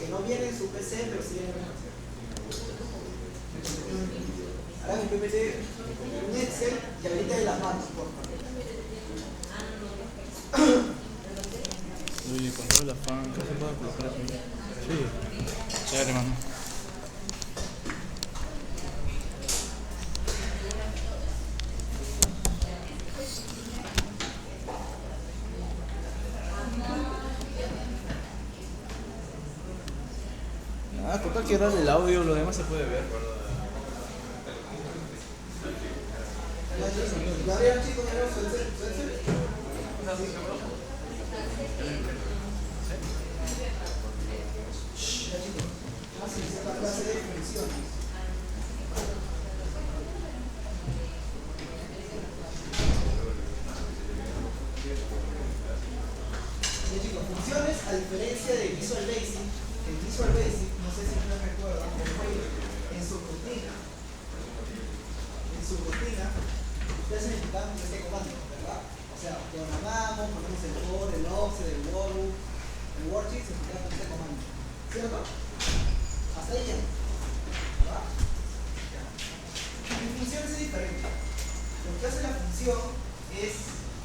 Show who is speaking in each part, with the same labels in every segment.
Speaker 1: que no viene en su PC, pero sí viene en el ahora mi PPT, un Excel y ahorita de las manos, por favor.
Speaker 2: Oye, control la fan, ¿qué se puede colocar aquí? Sí. Chévere, hermano. Ah, toca que era el audio, lo demás se puede ver.
Speaker 1: ¿Ya vieron, chicos, su Excel? Ya, chicos, vamos a iniciar la clase de funciones. Ya, chicos, funciones, a diferencia de Visual Basic, el Visual Basic, no sé si ustedes recuerdan, en su rutina, ustedes necesitaban este comando, ¿verdad? O sea, programamos, ponemos el for, el offset, el word, el worksheet, se ejecuta con este comando, ¿cierto? Hasta ahí ya, ¿verdad? En funciones es diferente. Lo que hace la función es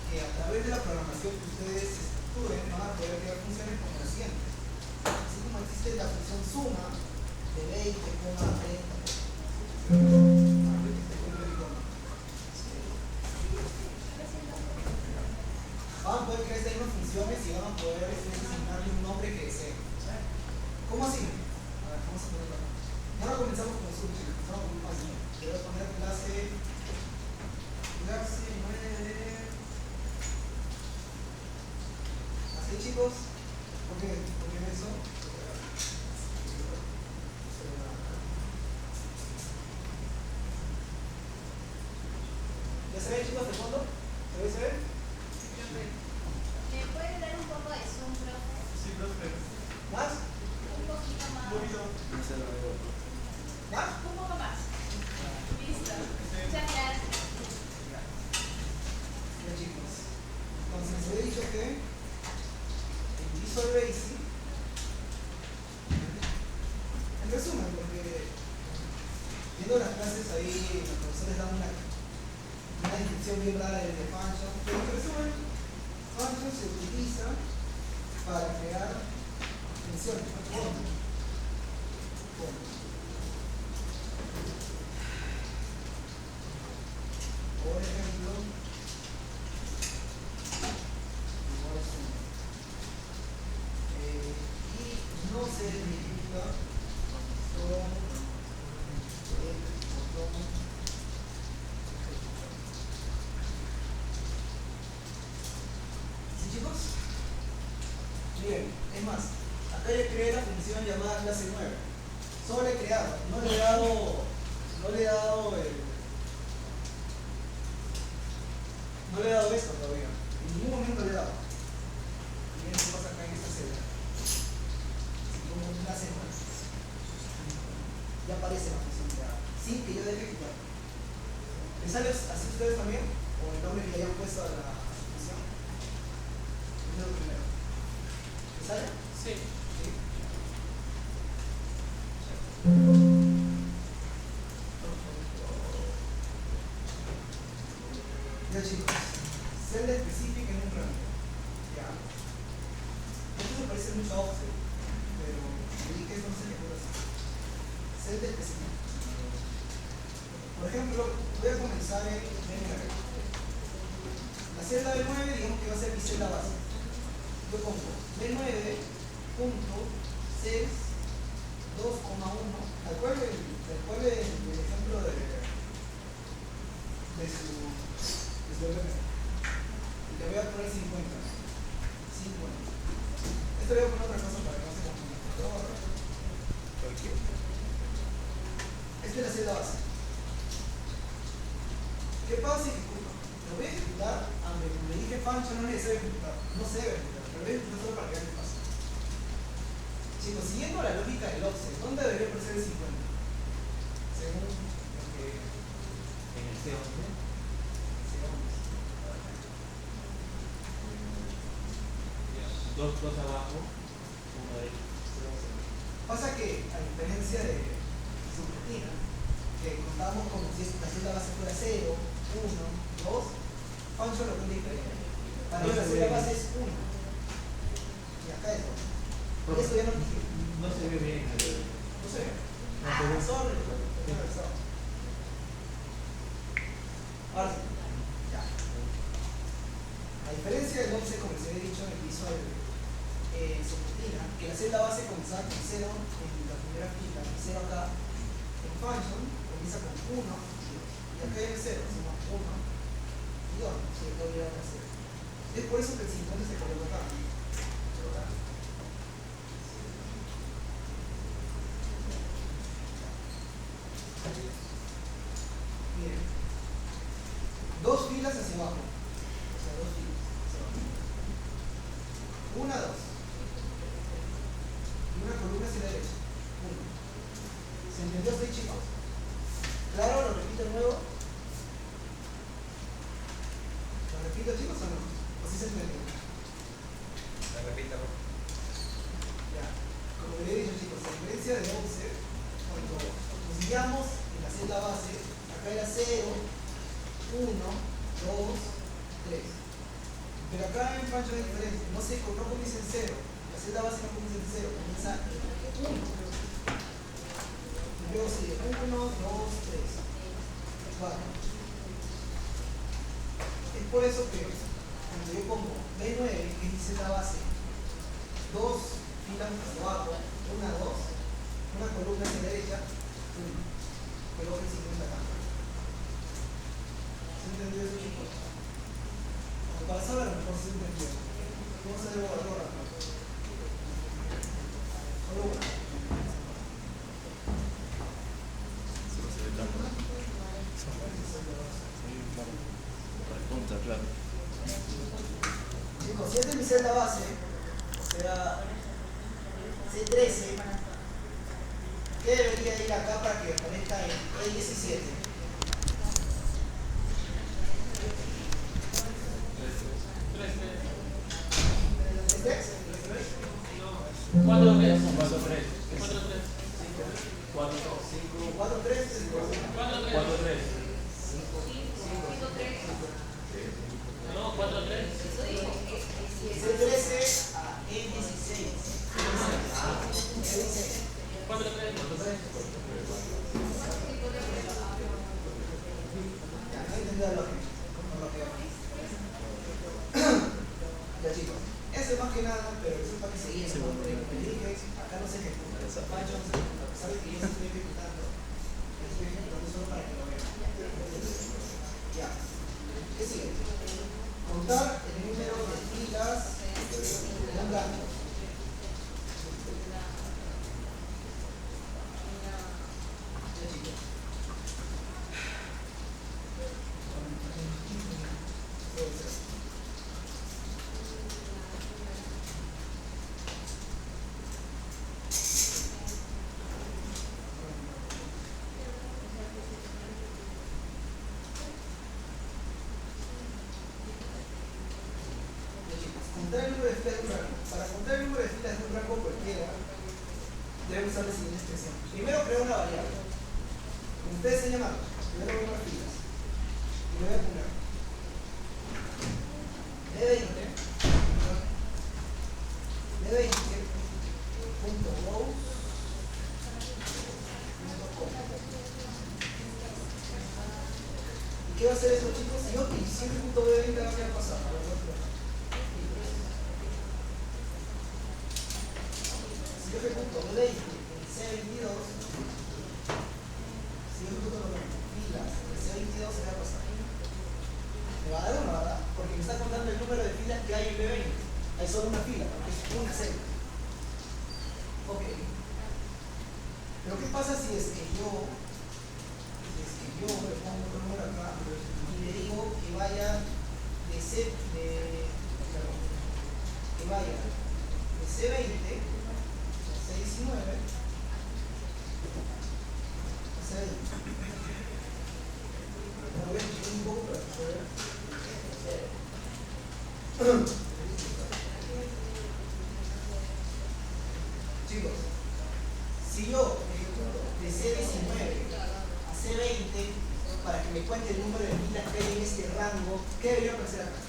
Speaker 1: que a través de la programación que ustedes estructuren van a poder crear funciones como la siguiente. Así como existe la función suma de 20, 30, van a poder crear estas mismas funciones y van a poder asignarle un nombre que deseen. ¿Cómo así? A ver, vamos a ponerlo acá. Ahora comenzamos con Zoom, chicos. Comenzamos con un paso. Le voy a poner clase 9. Así, chicos. ¿Por qué eso? ¿Ya se ve, chicos, de fondo? ¿Se ve? ¿Se ve?
Speaker 3: ¿Me puede dar un poco de zoom, profe?
Speaker 4: Sí, profe.
Speaker 1: ¿Más?
Speaker 3: Un poquito más.
Speaker 4: Un poquito.
Speaker 1: ¿Más?
Speaker 3: Un poco más. Listo. Muchas gracias.
Speaker 1: Ya, chicos. Entonces, les he dicho que en Visual Basic, en resumen, porque viendo las clases ahí, los profesores dan una descripción bien rara de function, pero en resumen, function se utiliza para crear funciones, por ejemplo, y no se identifica con el botón. ¿Sí, chicos? Bien, es más, acá ya creé la función llamada clase 9. Solo he creado, no le he dado esto todavía. En ningún momento le he dado. Y miren qué pasa acá en esta celda. Si pongo clase 9, ya aparece la función creada, sin que yo deje ejecutar. ¿Les sale así ustedes también? ¿O el nombre que le hayan puesto a la función? Es lo primero. ¿Les sale?
Speaker 4: Sí.
Speaker 1: ¿Sí? Ya, chicos, celda específica en un rango. Ya. Esto se parece mucho a offset, pero vi que esto no se ejecuta así. Celda específica. Por ejemplo, voy a comenzar en B9. La celda B9, digamos que va a ser mi celda base. Yo pongo B9 punto 6 2,1. Recuerden el ejemplo de su BPM. Y le voy a poner 50. Esto le voy a poner otra cosa para que no se confunda. Esta es la celda base. ¿Qué pasa si ejecuto? Lo voy a ejecutar, aunque como le dije function no es necesario ejecutar. No se debe ejecutar, pero voy a ejecutar solo para que vean qué pasa. Chicos, siguiendo la lógica del offset, ¿dónde debería aparecer el 50? Según lo que...
Speaker 4: En el C11. Dos abajo, uno derecho.
Speaker 1: Pasa que, a diferencia de subrutina, que contamos como si la celda base fuera 0, 1, 2, function lo que diferente. Para ellos la celda base es 1. Y acá es 2. Y esto ya no dije.
Speaker 4: No se ve bien.
Speaker 1: No se ve.
Speaker 2: No,
Speaker 1: Sorry. Ahora sí. Ya. A diferencia del offset, como les había dicho en el visual subrutina, que la celda base comenzaba con 0 en la primera fila, 0 acá, en function comienza con 1 y acá hay 0, somos 1 y 2, si acá hubiera que hacer. Es por eso que el 50 se coloca acá. Miren, dos filas hacia abajo, o sea, dos filas hacia abajo. 1, 2 y una columna hacia la derecha. 1. ¿Se entendió hasta ahí, chicos? ¿Claro? ¿Lo repito de nuevo? ¿Lo repito, chicos, o no? ¿O sí se entendió?
Speaker 4: La repita, ¿no?
Speaker 1: Ya. Como les he dicho, chicos, a diferencia del offset, cuando nos guiamos en la celda base, acá era 0, 1, 2, 3. Pero acá en function es diferente. No comienza en 0. La celda base no comienza en 0, comienza en 1. Y luego sigue 1, 2, 3, 4. Es por eso que cuando yo pongo B9, que es mi celda base, 2 filas hacia abajo, 1, 2, una columna hacia la derecha, 1. Coloco el 50 acá. ¿Se entendió eso, chicos? Como para saber, a lo mejor se entendió. Vamos a hacer algo rápido. Solo una.
Speaker 2: Claro.
Speaker 1: Chicos, si esta es mi celda base, será C13, ¿qué debería ir acá para que aparezca en E17? ¿3?
Speaker 4: 4, 3.
Speaker 1: 4, 3,
Speaker 4: 4, 3. No, 4, 3.
Speaker 1: C13 a E16. E16.
Speaker 4: 4, 3.
Speaker 1: Ya, no entendí la lógica. Ya, chicos. Eso es más que nada, pero eso es para que se guíen. Como les dije, acá no se ejecuta. Pancho no se ejecuta. A pesar de que yo se estoy ejecutando. Estoy ejecutando solo para que lo vean. Ya. ¿Qué sigue? Contar el número de filas de un gancho. Ya, chicos. Contar el número de filas de un rango. Para contar el número de filas de un rango cualquiera, debemos usar la siguiente expresión. Primero crear una variable. Como ustedes se llaman, primero voy a poner filas. Y le voy a poner D20.rows.com. ¿Y qué va a hacer esto, chicos? Si yo quisiera un punto B20, ¿qué va a pasar? Si yo ejecuto B20 en C22, si yo ejecuto filas en C22, ¿qué va a pasar? Me va a dar una, ¿verdad? Porque me está contando el número de filas que hay en B20. Hay solo una fila, porque es una celda. Ok. Pero ¿qué pasa si es que yo le pongo otro número acá y le digo que vaya de C20 a C19 a C20? Bueno, voy a escribir un poco para que se vea. Chicos, Si yo ejecuto de C19 a C20 para que me cuente el número de filas que hay en este rango, ¿qué debería aparecer acá?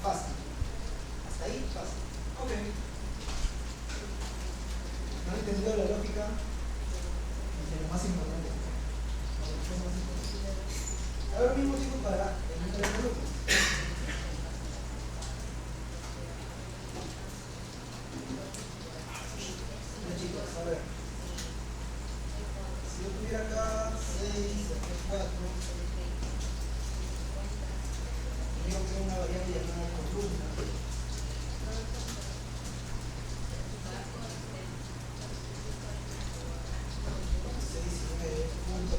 Speaker 1: Fácil. Hasta ahí, fácil. Ok. ¿No han entendido la lógica? De lo más importante. Ahora mismo, chicos, para el número de grupos. Chicos, a ver. Si yo tuviera acá 6, después 4, y yo creo una variable llamada columna.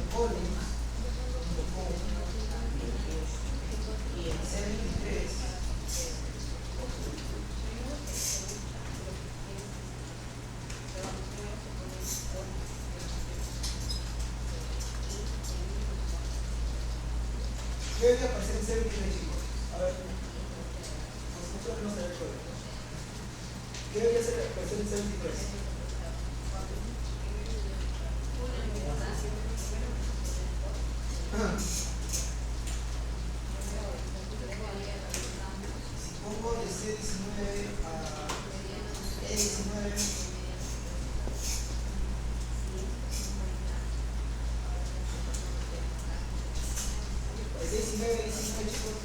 Speaker 1: 6.9.columns y en C23 ¿qué debería aparecer en C23, chicos? A ver, nosotros no sabemos el código. ¿Qué debería aparecer en C23? Si pongo de C19 a E19, de C19 a E19, chicos,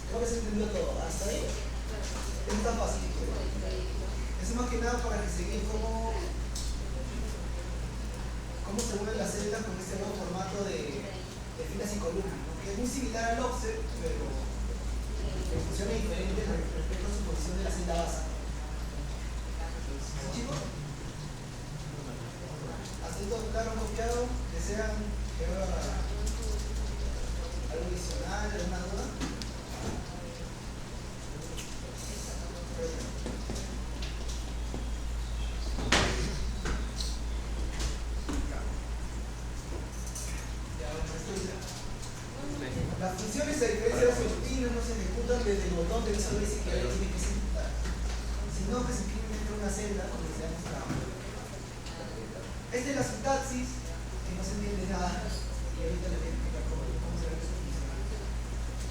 Speaker 1: creo que se entendió todo. Hasta ahí es tan fácil. Eso es más que nada para que se vean cómo se unen las celdas con este nuevo formato de filas y columnas, ¿no? Que es muy similar al offset, pero funciona diferente respecto a su posición de la celda base. ¿Sí, chicos? ¿Hasta ahí todo claro, copiado? ¿Desean que haga algo adicional, alguna duda? Las funciones, a diferencia de los rutinas, no se ejecutan desde el botón de Visual Basic que ahora tiene que ejecutar, sino que se escriben dentro de una celda donde se ha mostrado. Esta es la sintaxis, que no se entiende nada, y ahorita les voy a explicar cómo se ve eso funciona.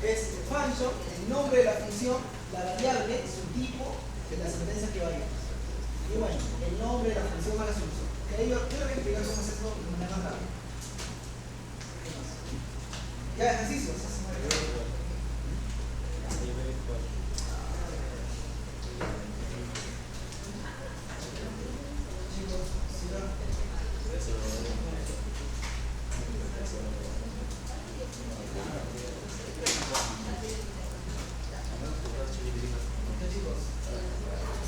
Speaker 1: Es function, el nombre de la función, la variable, su tipo, de la sentencia que vaya. Y bueno, el nombre de la función a la solución. Que yo les voy a explicar cómo hacerlo de manera más rápida. Ya, ejercicios. Chicos, sigan. Chicos,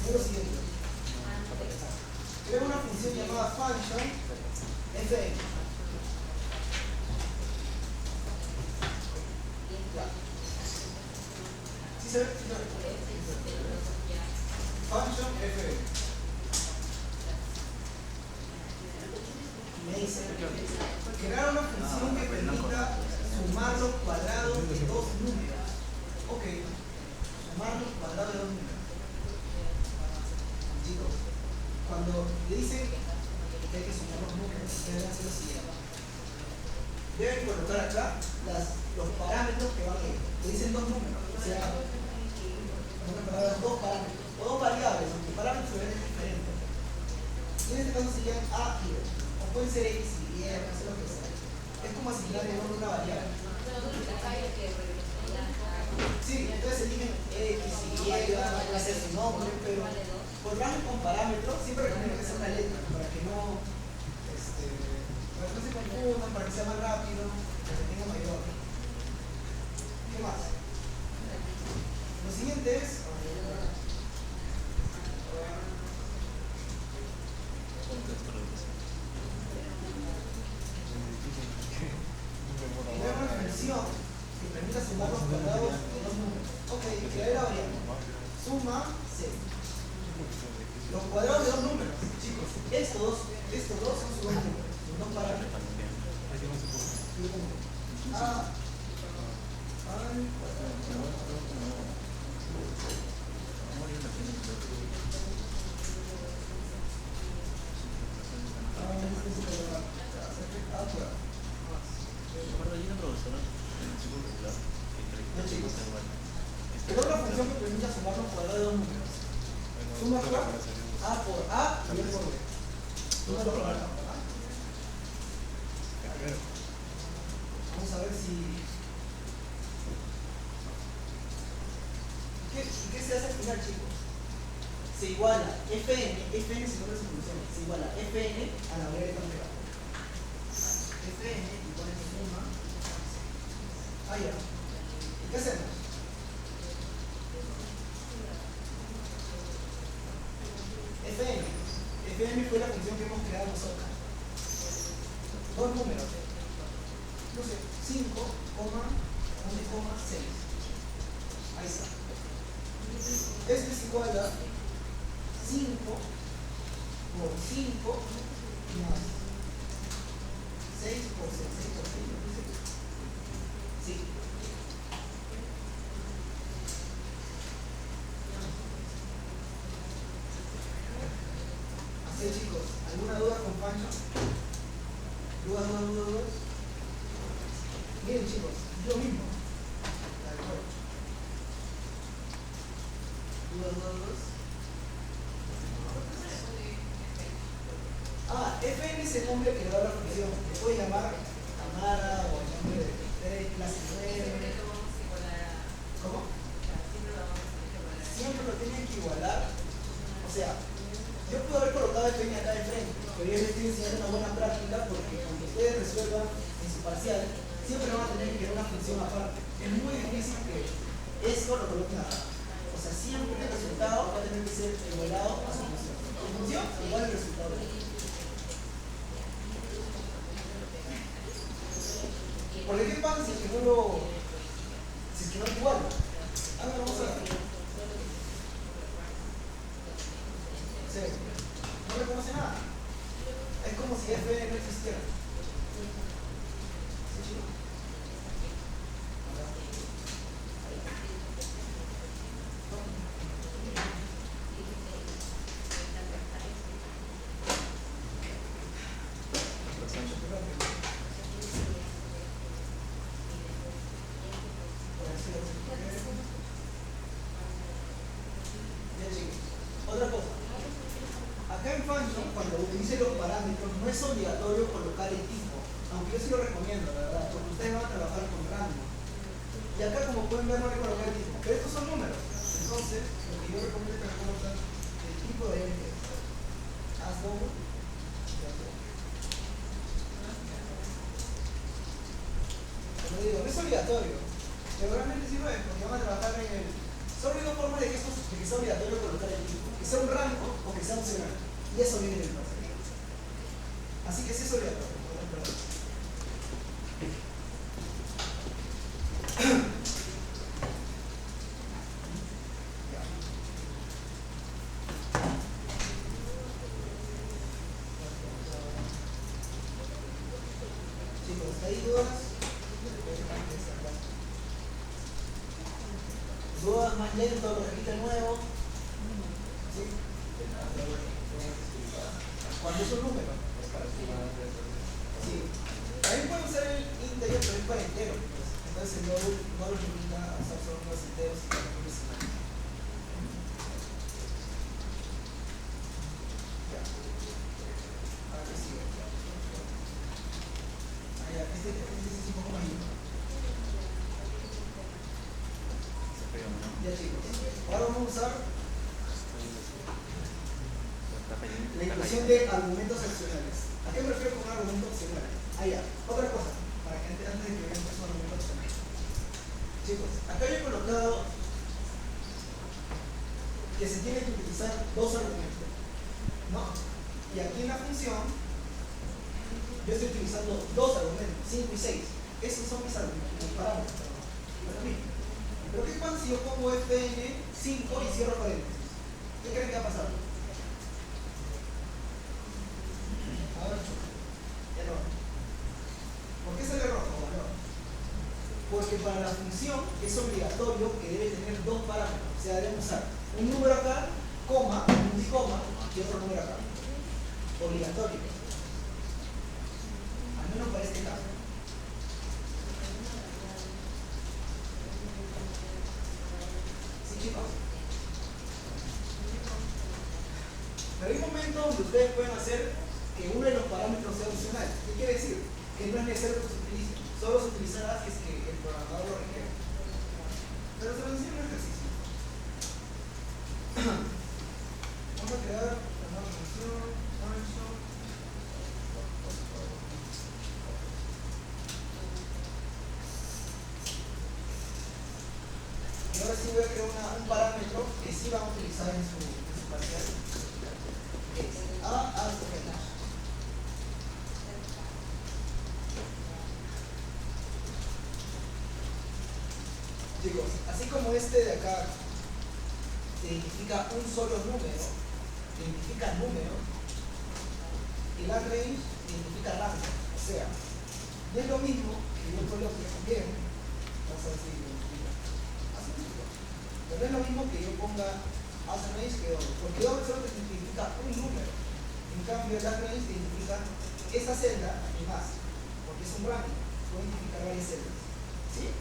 Speaker 1: es lo siguiente. Creo una función llamada function fn. Function fn. Me dice crear una función que permita sumar los cuadrados de dos números. Ok, sumar los cuadrados de dos números. Chicos, cuando le dicen que hay que sumar los números, deben hacer lo siguiente. Deben colocar acá los parámetros que van a ir. Le dicen dos números, o sea, dos parámetros, o dos variables, aunque parámetros se ven diferentes. Y en este caso serían A y B, o pueden ser X y Y, no sé lo que sea. Es como asignar el nombre a una variable. Sí, entonces eligen X y Y, va a ser su nombre, pero por rango con parámetros siempre recomiendo que sea una letra, para que no se confundan, para que sea más rápido, para que tenga mayor. ¿Qué más? Lo siguiente es crear una función que permita sumar los cuadrados de dos números. Ok, crear la variable. Suma C. Los cuadrados de dos números, chicos, estos dos son sus dos números, sus dos parámetros. A al cuadrado. Pero una función que permite sumar los cuadrados de dos números. Suma acá A por A y B por B. Suma los cuadrados. Vamos a ver si... ¿Qué se hace al final, chicos? Se iguala Fn si no es su función, se iguala Fn a la variable completa. Fn igual a suma. Ah, ya. ¿Y qué hacemos? Fn fue la función que hemos creado nosotros. Dos números. No sé, 5, 1,6. Ahí está. Esto es igual a 5 por 5 más 6 por 6. 6 por 6. Sí. Así chicos, ¿alguna duda con Pancho? ¿Dudas? Miren chicos, es lo mismo. Fn es el nombre que le da la función. Le puede llamar Tamara o el nombre de clase 9. ¿Cómo? Siempre lo tienen que igualar. O sea, yo puedo haber colocado Fn acá de frente, pero yo les estoy enseñando una buena práctica porque cuando ustedes resuelvan en su parcial, siempre van a tener que crear una función aparte. Es muy difícil que esto lo coloquen acá. O sea, siempre el resultado va a tener que ser igualado a su función. Su función igual al resultado de esto. Porque ¿qué pasa si es que no lo igualo? A ver, vamos a ver. Sí. No reconoce nada. Es como si Fn no existiera. ¿Sí, chico? Otra cosa, acá en Function, cuando utilice los parámetros, no es obligatorio colocar el tipo, aunque yo sí lo recomiendo, la verdad, porque ustedes van a trabajar con random. Y acá, como pueden ver, no hay que colocar el tipo, pero estos son números. Entonces, lo que yo recomiendo es que coloquen el tipo de n. As double. Como digo, no es obligatorio, pero realmente sí lo es, porque van a trabajar en el... Solo hay dos formas de que sea obligatorio colocar el tipo, que sea un rango o que sea opcional. Y eso viene del proceso. Así que sí es obligatorio. Chicos, ¿hay dudas? Dudas más lento, lo repite de nuevo. ¿Sí? Cuando es un número. Sí. También puede usar el interior, pero es para enteros. Entonces no lo limita a usar solo los enteros y los decimales. Ya. Ahora que sigue. Este es un poco más lindo. Ya chicos, ahora vamos a usar la inclusión de argumentos opcionales. ¿A qué me refiero con argumentos opcionales? Ya, otra cosa, para que antes de que veamos qué son argumentos opcionales. Chicos, acá yo he colocado que se tiene que utilizar dos argumentos, ¿no? Y aquí en la función yo estoy utilizando dos argumentos, 5 y 6. Esos son mis argumentos, mis parámetros, para mí. Pero ¿qué pasa si yo pongo Fn 5 y cierro paréntesis? ¿Qué creen que va a pasar? A ver, error. ¿Por qué es el error? Porque para la función es obligatorio que debe tener dos parámetros. O sea, debemos usar un número acá, coma, un coma y otro número acá. Obligatorio. Al menos para este caso. chicos? Pero hay momentos donde ustedes pueden hacer que uno de los parámetros sea opcional. ¿Qué quiere decir? Que no es necesario que se utilice. Solo se utilizará si es que el programador lo requiere. Pero se lo enseño en un ejercicio. Vamos a crear una nueva función. Y ahora sí voy a crear un parámetro que sí vamos a utilizar en su parcial. Es A menos. Chicos, así como este de acá se identifica un solo número, identifica número, el array identifica rango. O sea, no es lo mismo que yo coloque también, vamos a ver si identifica. Pero no es lo mismo que yo ponga array que doble, porque doble solo te identifica un número. En cambio, el array te identifica esa celda y más, porque es un rango, puede identificar varias celdas. ¿Sí?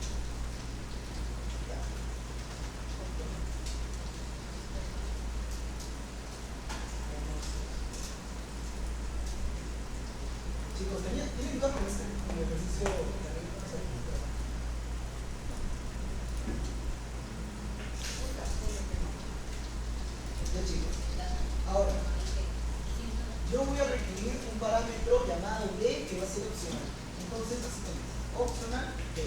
Speaker 1: Chicos, ¿tienen duda con este ejercicio de array? Ya, chicos. Ahora, yo voy a requerir un parámetro llamado D que va a ser opcional. Entonces, así también. Opcional D.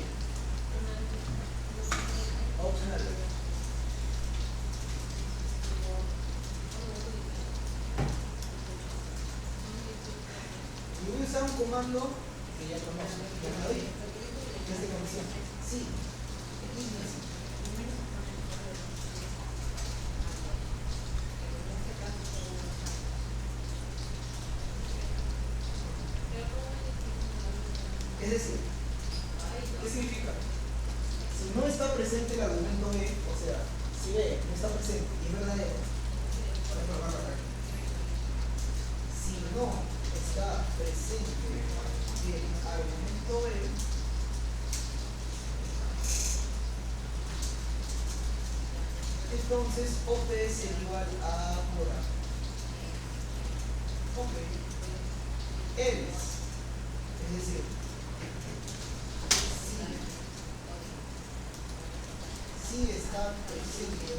Speaker 1: Opcional D. Y voy a usar un comando que ya conocen, que ya lo dije, que es de condición. Sí. Es decir, ¿qué significa? Si no está presente el argumento B, o sea, si B no está presente y es verdadero, voy a probarlo acá. Si no está presente el argumento B, entonces OP será igual a por A. Ok. Else, es decir, si está presente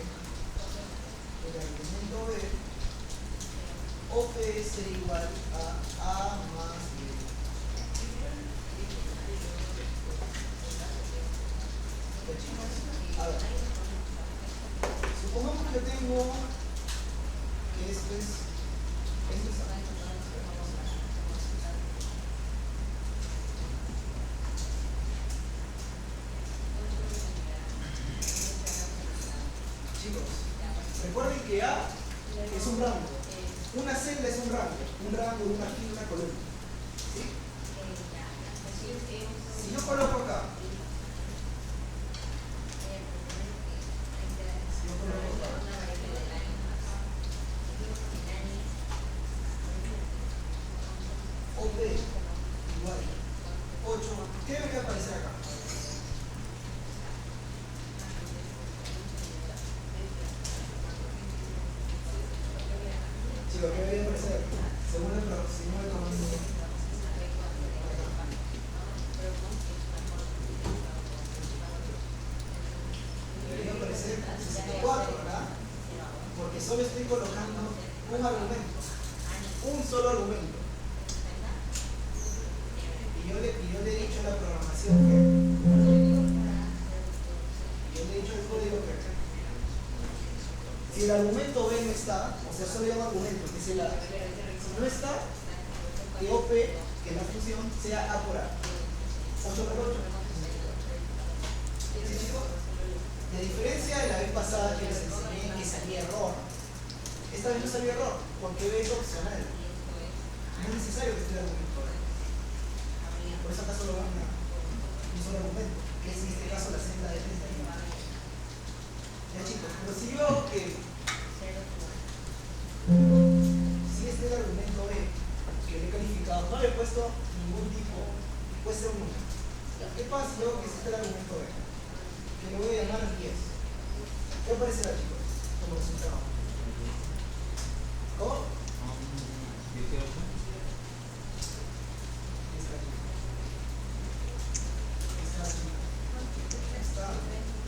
Speaker 1: el argumento B, OP será igual a más B. A ver, supongamos que tengo que esto es A. Chicos, recuerden que A es un rango. Una celda es un rango, una fila, una columna. ¿Sí? Si yo coloco acá, OP igual 8, ¿qué debería aparecer acá? Chicos, ¿qué debería aparecer? Según el comando. Debería aparecer 64, ¿verdad? Porque solo estoy colocando un argumento, un solo argumento. Y yo le he dicho a la programación yo le he dicho al código que si el argumento B no está, o sea, solo hay un argumento que es el A, si no está, que OP, que la función sea A por A. 8 por 8. ¿Sí, chicos? Y a diferencia de la vez pasada que les enseñé que salía error, esta vez no salió error, porque B es opcional. No es necesario que esté el argumento B. Por eso acá solo va un solo argumento, que es en este caso la celda de 31. Ya, chicos, pero si yo hago que si este es el argumento B que le he calificado, no le he puesto ningún tipo, puede ser un número. ¿Qué pasa si yo hago que este es el argumento B? Que lo voy a llamar 10. ¿Qué aparecerá, chicos? Como resultado. ¿Cómo?
Speaker 2: 18.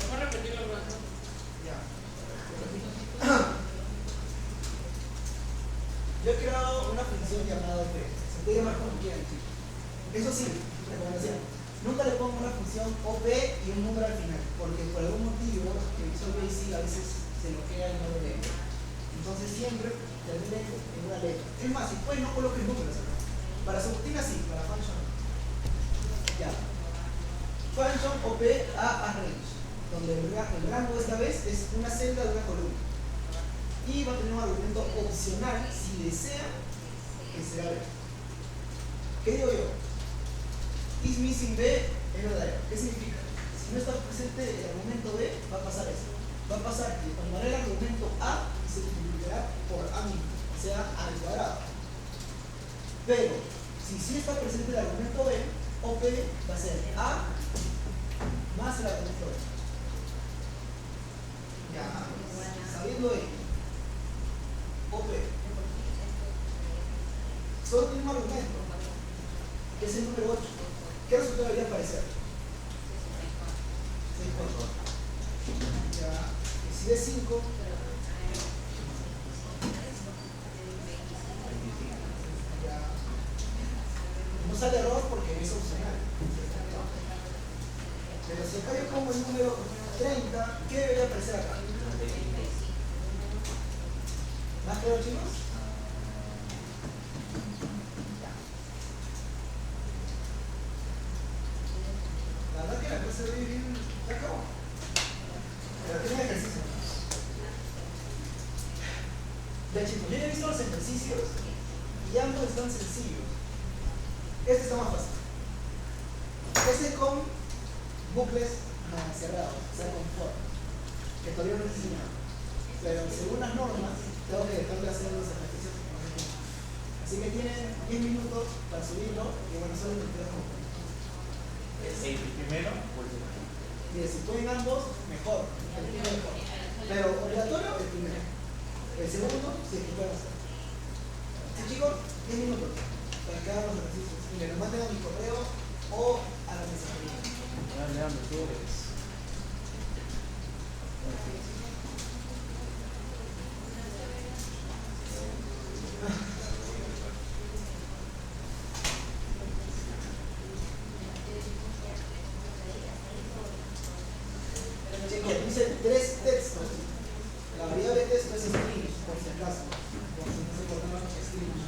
Speaker 4: Vamos a repetir la pregunta.
Speaker 1: Ya. Yo he creado una función llamada P. Se puede llamar como quieran, chicos. Eso sí, recomendación. Nunca le pongo una función OP y un número al final, porque por algún motivo el Visual Basic a veces se bloquea y no lo lee. Entonces siempre terminen en una letra. Es más, si puedes no coloques números acá. Para su rutina sí, para function no. Ya. Function OP a arrange, donde el rango esta vez es una celda de una columna. Y va a tener un argumento opcional si desea que sea B. ¿Qué digo yo? Is missing B es verdadero. ¿Qué significa? Si no está presente el argumento B, va a pasar eso. Va a pasar que tomará el argumento A y se multiplicará por A mismo, o sea, A al cuadrado. Pero, si sí está presente el argumento B, OP va a ser A más el argumento B. Ya, sabiendo ello, OP solo tiene un argumento, que es el número 8. ¿Qué resultado debería aparecer? 64. Ya, y si es 5, ya, no sale error porque es opcional. Pero si acá yo pongo el número 30, ¿qué debería aparecer acá? ¿Más claro, chicos? La verdad que la clase de hoy bien se acabó. Pero tiene ejercicio. Ya, chicos, yo ya he visto los ejercicios y ambos están sencillos. Este está más fácil. Este con bucles cerrados, o sea, con for, que todavía no he enseñado. Pero según las normas, tengo que dejar de hacer los ejercicios que no se tienen. Así que tienen 10 minutos para subirlo y bueno, solo me quedo como.
Speaker 2: ¿El primero o el segundo?
Speaker 1: Mire, si pueden ambos, mejor. El primero mejor. Pero obligatorio, el primero. El segundo, si es que pueden hacer. Sí, chicos, 10 minutos para que hagan los ejercicios. Mire, lo manden a mi correo o a la mensajería.
Speaker 2: Leandro, tú eres.
Speaker 1: Chequen, dice 3 textos. La variable texto es string, por si acaso. Por si no se acordaban string.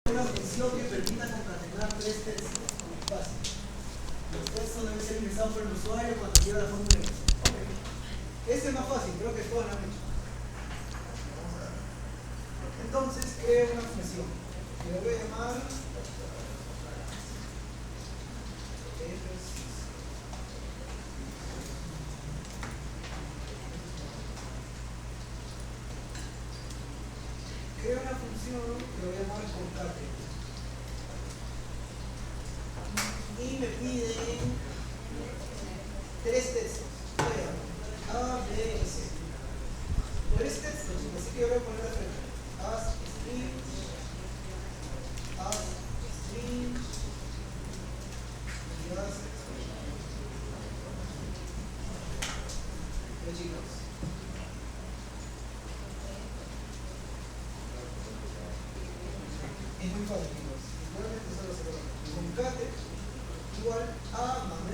Speaker 1: Una función que permita concatenar 3 textos con espacio. Los textos deben ser ingresados por el usuario cuando lleva la fórmula. Okay. Este es más fácil, creo que todos lo han hecho. Entonces, creo una función que le voy a llamar creo una función que lo voy a llamar concate. Y me piden 3 textos. A, B y C. 3 textos, así que yo voy a poner la frente. As string, y as string. Pero chicos, es muy fácil, chicos. Realmente solo se lo concate igual a más B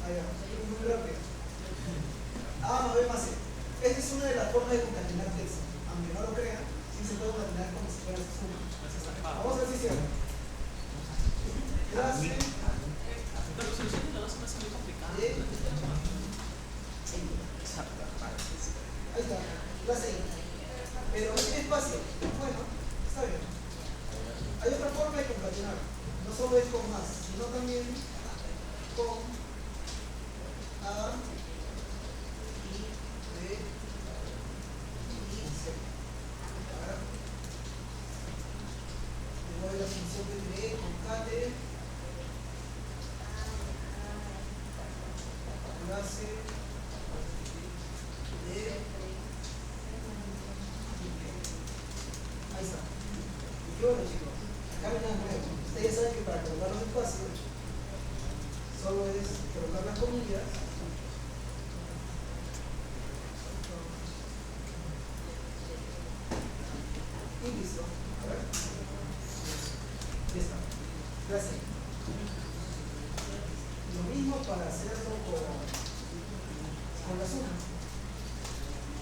Speaker 1: Ahí va, muy rápido. A más B más C. Esta es una de las formas de concatenar texto. Aunque no lo crean, sí se puede concatenar como si fuera suma. Vamos a ver si cierra. Clase
Speaker 4: La resolución de la base me hace muy complicada.
Speaker 1: de... Ahí está, clase I. Pero es fácil. Bueno, está bien. Hay otra forma de concatenar. No solo es con más, sino también con A, I, B, I, C. Ahora, le doy la función que creé, concate, clase de... Ahí está. Y bueno, chicos, acá no hay nada nuevo. Ustedes saben que para colocar los espacios solo es colocar las comillas y listo. A ver. Ya está. Gracias. Lo mismo para hacerlo con la suma.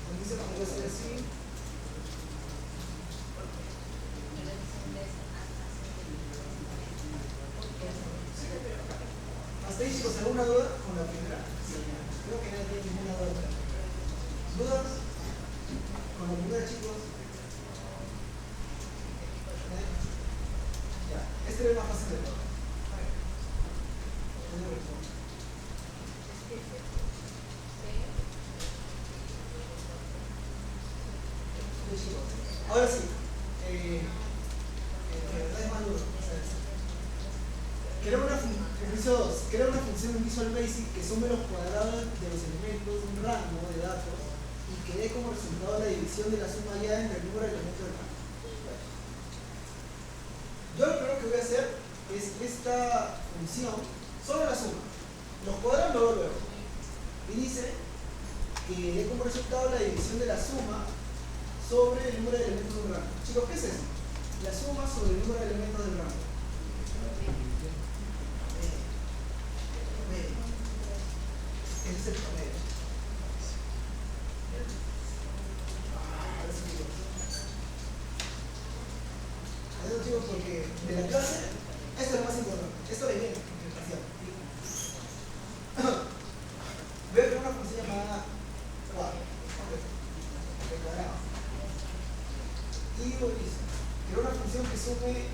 Speaker 1: Aquí se podría hacer así. ¿Hasta ahí, chicos, alguna duda con la primera? Creo que nadie tiene ninguna duda. ¿Dudas con la primera, chicos? Ya, este es más fácil de todo. Chicos, ahora sí, es más duro. Crea una función en Visual Basic que sume los cuadrados de los elementos de un rango de datos y que dé como resultado la división de la suma ya entre el número de elementos del rango. Yo lo primero que voy a hacer es esta función sobre la suma. Los cuadrados luego. Y dice que dé como resultado la división de la suma sobre el número de elementos de un rango. Chicos, ¿qué es eso? La suma sobre el número de elementos del rango. Ese es el promedio. Eso, chicos, porque de la clase, esto es lo más importante. Esto le viene en parcial. Voy a crear una función llamada cuadro. De cuadrado. Y lo hice. Quiero una función que sume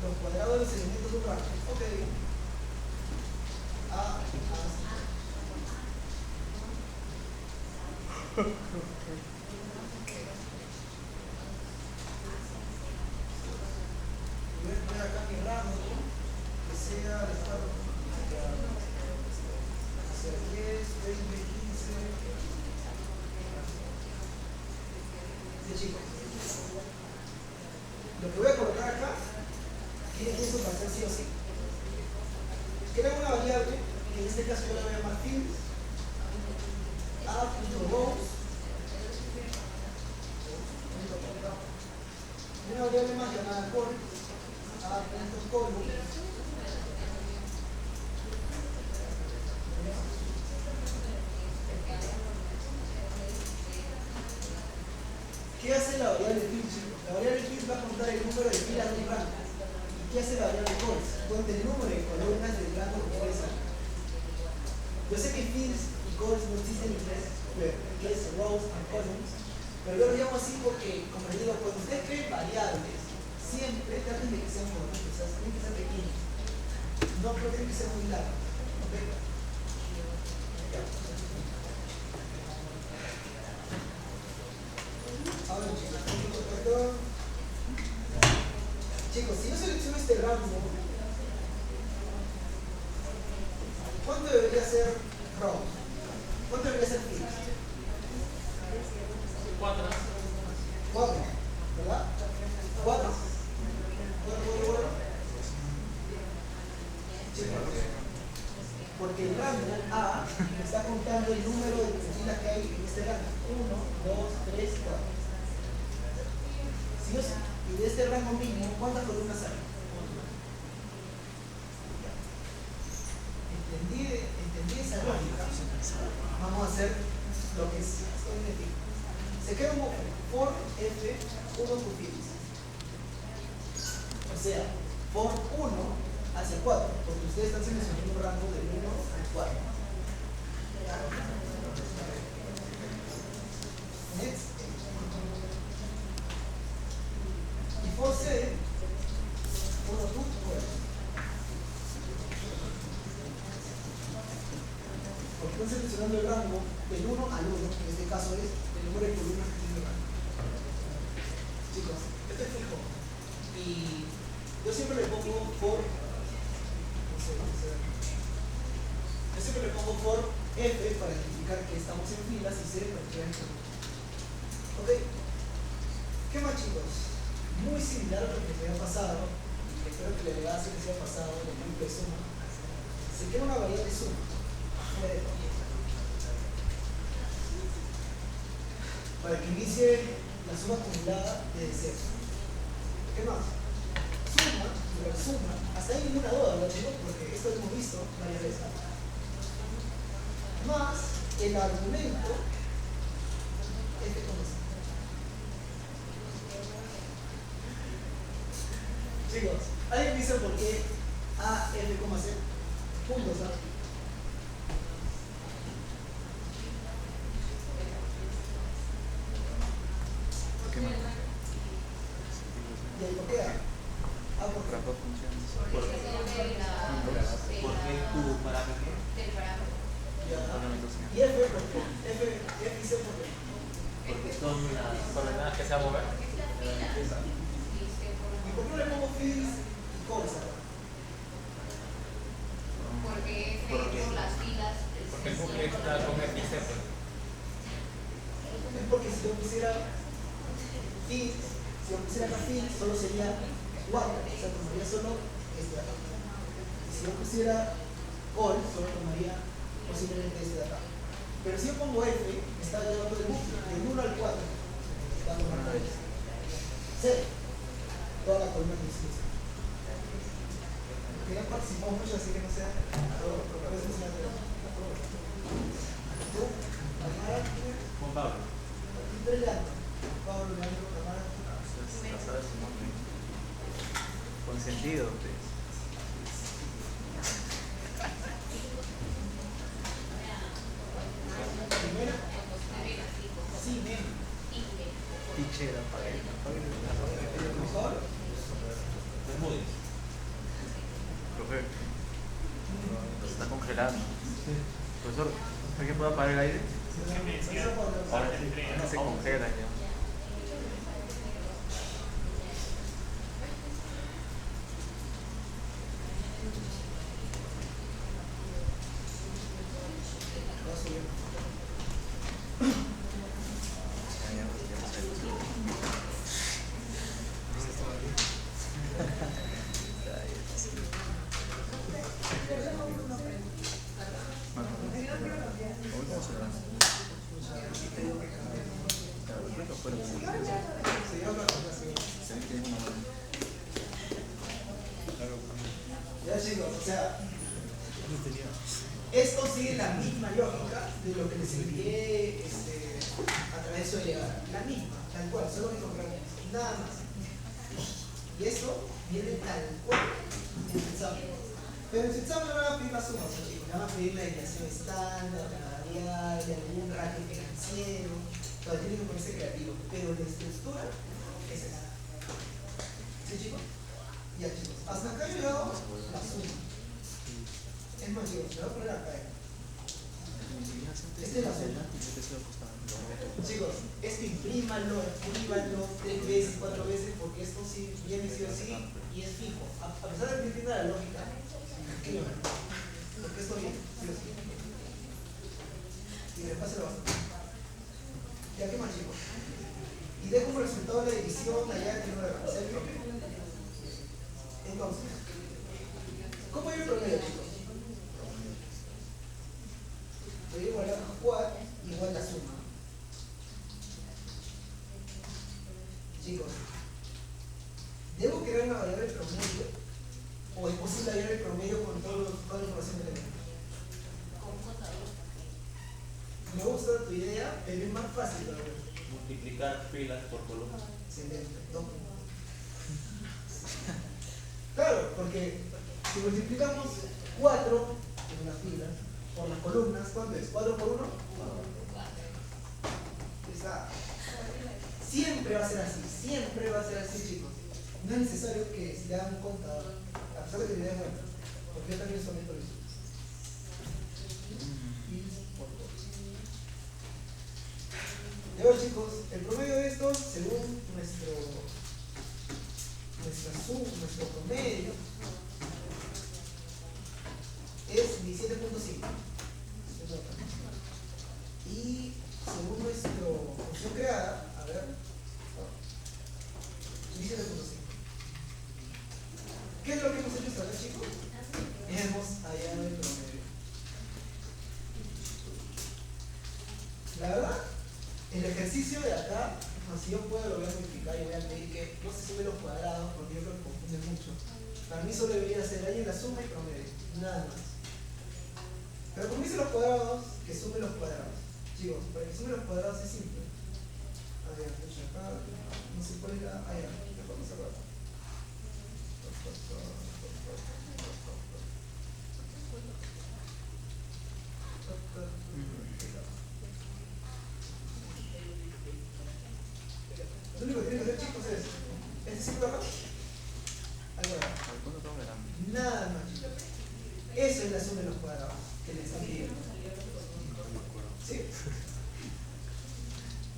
Speaker 1: los cuadrados de los elementos de un rango. Ok. A, voy a poner acá mi rango que sea de 10, 20, 15. Sí, chicos. Lo que voy a colocar acá, que eso va a ser sí o sí. Crea una variable, que en este caso yo la voy a llamar fields, a.rows, una variable más llamada column, a.column, ¿qué hace la variable fields? La variable fields va a contar el número de filas de un rango. ¿Y qué hace la variable columns? Cuenta el número de columnas del rango que quieres saber. Yo sé que fields y columns no existen en inglés, que es rows and columns, pero yo lo llamo así porque, como les digo, cuando ustedes creen variables, siempre traten de que sean cortas, o sea, tienen que ser pequeñas. No tienen que ser muy largas. ¿Okay? Ahora, chicos, si yo selecciono este rango, ¿cuánto debería ser row? ¿Cuánto debería ser fields?
Speaker 4: 4.
Speaker 1: 4, ¿verdad? 4. Porque el rango A me está contando el número de filas que hay en este rango. 1, 2, 3, 4. Si yo, y de este rango mínimo, ¿cuántas columnas hay? en esa lógica, vamos a hacer lo que es se crea un for f 1 por filis. O sea, for 1 hacia 4, porque ustedes están seleccionando un rango de 1 al 4. Next. Y for c 1, 2, 4. Porque están seleccionando el rango del 1 al 1, que en este caso es el número de columnas que tiene el rango. Chicos, esto es fijo. Y yo siempre le pongo for, yo siempre le pongo for f para identificar que estamos en filas y c para que vean que. Ok. ¿Qué más, chicos? Muy similar a lo que me ha pasado, y espero que le haga que se haya pasado en el ejemplo de suma. Se crea una variable suma. Para que inicie la suma acumulada de cero. ¿Qué más? Suma, hasta ahí ninguna duda, ¿verdad, chicos? Porque esto lo hemos visto varias veces. Más el argumento f, chicos, ¿alguien dice por qué a f, c? Puntos, ¿ah? ¿Y ahí por qué a? ¿Por qué?
Speaker 5: ¿Por qué tu parámetro?
Speaker 1: ¿Y f por qué? F y c por qué?
Speaker 5: Porque son las
Speaker 4: coordenadas que se va a mover.
Speaker 1: ¿Y por qué no le pongo fis y cos acá?
Speaker 3: Porque por las filas.
Speaker 4: Porque el bucle está con F y C.
Speaker 1: Es porque si yo pusiera fis, si yo pusiera acá fis, solo sería 4, o sea, tomaría solo este de acá. Y si yo pusiera col, solo tomaría posiblemente este de acá. Pero si yo pongo f, me está llevando el bucle del 1 al 4. Está tomando f. C, toda la columna de distribución. Que ya participamos mucho, así que no sea todo, pero a veces sea todo. ¿Tú? ¿Tamara?
Speaker 5: Juan Pablo.
Speaker 1: Pablo, Leandro, Tamara.
Speaker 2: Con sentido.
Speaker 1: Primera. Sí, men.
Speaker 2: Tichera,
Speaker 1: ¿El profesor?
Speaker 5: Bermúdez.
Speaker 2: Profe, nos está congelando. Profesor, ¿alguien puede apagar el aire? Ahora sí, se congela ya.
Speaker 1: Ya, chicos, o sea, esto sigue la misma lógica de lo que les envié a través de llegar. La misma, tal cual, solo que con cambios, nada más. Y esto viene tal cual en el examen. Pero en el examen no van a pedir la suma, chicos, van a pedir la desviación estándar, la variable, algún ratio financiero, todavía tienen que ponerse creativo. Pero la estructura es esa. ¿Sí, chicos? Ya, chicos, hasta acá he llegado la suma. Es más, chicos, me voy a poner acá. Esta es la suma. Chicos, esto imprímanlo, escríbanlo 3 veces, 4 veces, porque esto sí viene sí o sí y es fijo. A pesar de que no entienda la lógica, escríbanlo. Porque esto viene sí o sí. Y repáselo bastante. Ya, ¿qué más, chicos? Y de como resultado la división allá que no la repasé. Entonces, ¿cómo hay un promedio, chicos? Voy a igualar quad igual la suma. Chicos, ¿debo crear una variable promedio? ¿O es posible hallar el promedio con toda la información que tenemos? Me gusta tu idea, pero es más fácil todavía.
Speaker 5: Multiplicar filas por columnas.
Speaker 1: Excelente. ¿No? Claro, porque si multiplicamos 4 en una fila por las columnas, ¿cuánto es? ¿4 por 1? Siempre va a ser así, chicos. No es necesario que se hagan un contador, a pesar de que la idea es buena, porque yo también someto eso. Y ahora, chicos, el promedio de estos, según nuestro promedio, es 17.5. Y según nuestra función creada, a ver, 17.5. ¿Qué es lo que hemos hecho esta vez, chicos? Hemos hallado el promedio. La verdad, el ejercicio de acá, si yo puedo, lo voy a modificar y voy a pedir que no se sube los cuadrados porque yo creo que confunde mucho. Para mí solo debería ser ahí en la suma y promedio, nada más. Pero como dice los cuadrados, que sume los cuadrados. Chicos, para que sume los cuadrados es simple. A ver, acá, no sé cuál es la. Ah, ya, mejor no se acuerda. Lo único que tienen que hacer, chicos, es este círculo acá. Nada más. Eso es la suma de los cuadrados que les están pidiendo. ¿Sí?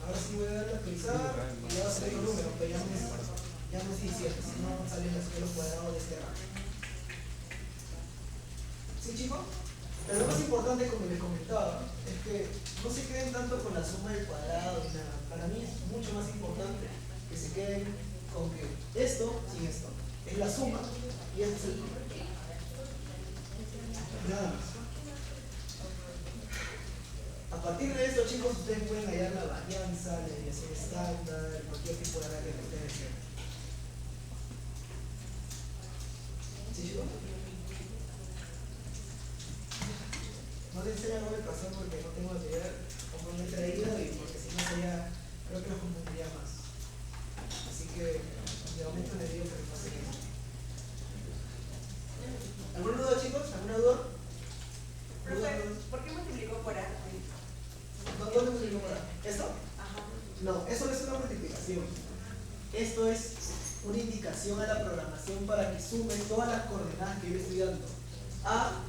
Speaker 1: Ahora sí voy a darle a actualizar y ya va a salir los números, pero ya no es 17, si no salen los cuadrados de este rango. ¿Sí, chicos? Pero lo más importante, como les comentaba, es que no se queden tanto con la suma del cuadrado ni nada. Para mí es mucho más importante que se queden con que esto sin esto es la suma y este es el número. Nada más. A partir de esto, chicos, ustedes pueden hallar la varianza, la desviación estándar, cualquier tipo de área que ustedes quieran. ¿Sí, chicos? No les enseño no me pasó porque no tengo material o no me he traído y porque si no sería, creo que los confundiría más. Así que de momento les digo que me pasen eso. ¿Alguna duda, chicos? ¿Alguna duda?
Speaker 6: ¿Por qué multiplicó por A?
Speaker 1: ¿Dónde multiplicó por A? ¿Esto?
Speaker 6: Ajá.
Speaker 1: No, eso no es una multiplicación. Esto es una indicación a la programación para que sume todas las coordenadas que yo estoy dando. A.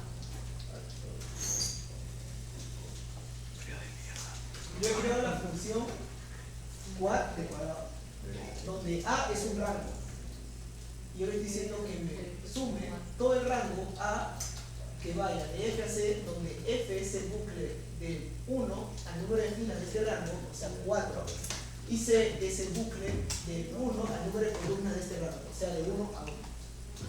Speaker 1: Yo he creado la función quad de cuadrado, donde A es un rango. Y yo le estoy diciendo que me sume todo el rango A que vaya de F a C, donde F es el bucle de 1 al número de filas de este rango, o sea 4, y C es el bucle de 1 al número de columnas de este rango, o sea de 1 a 1.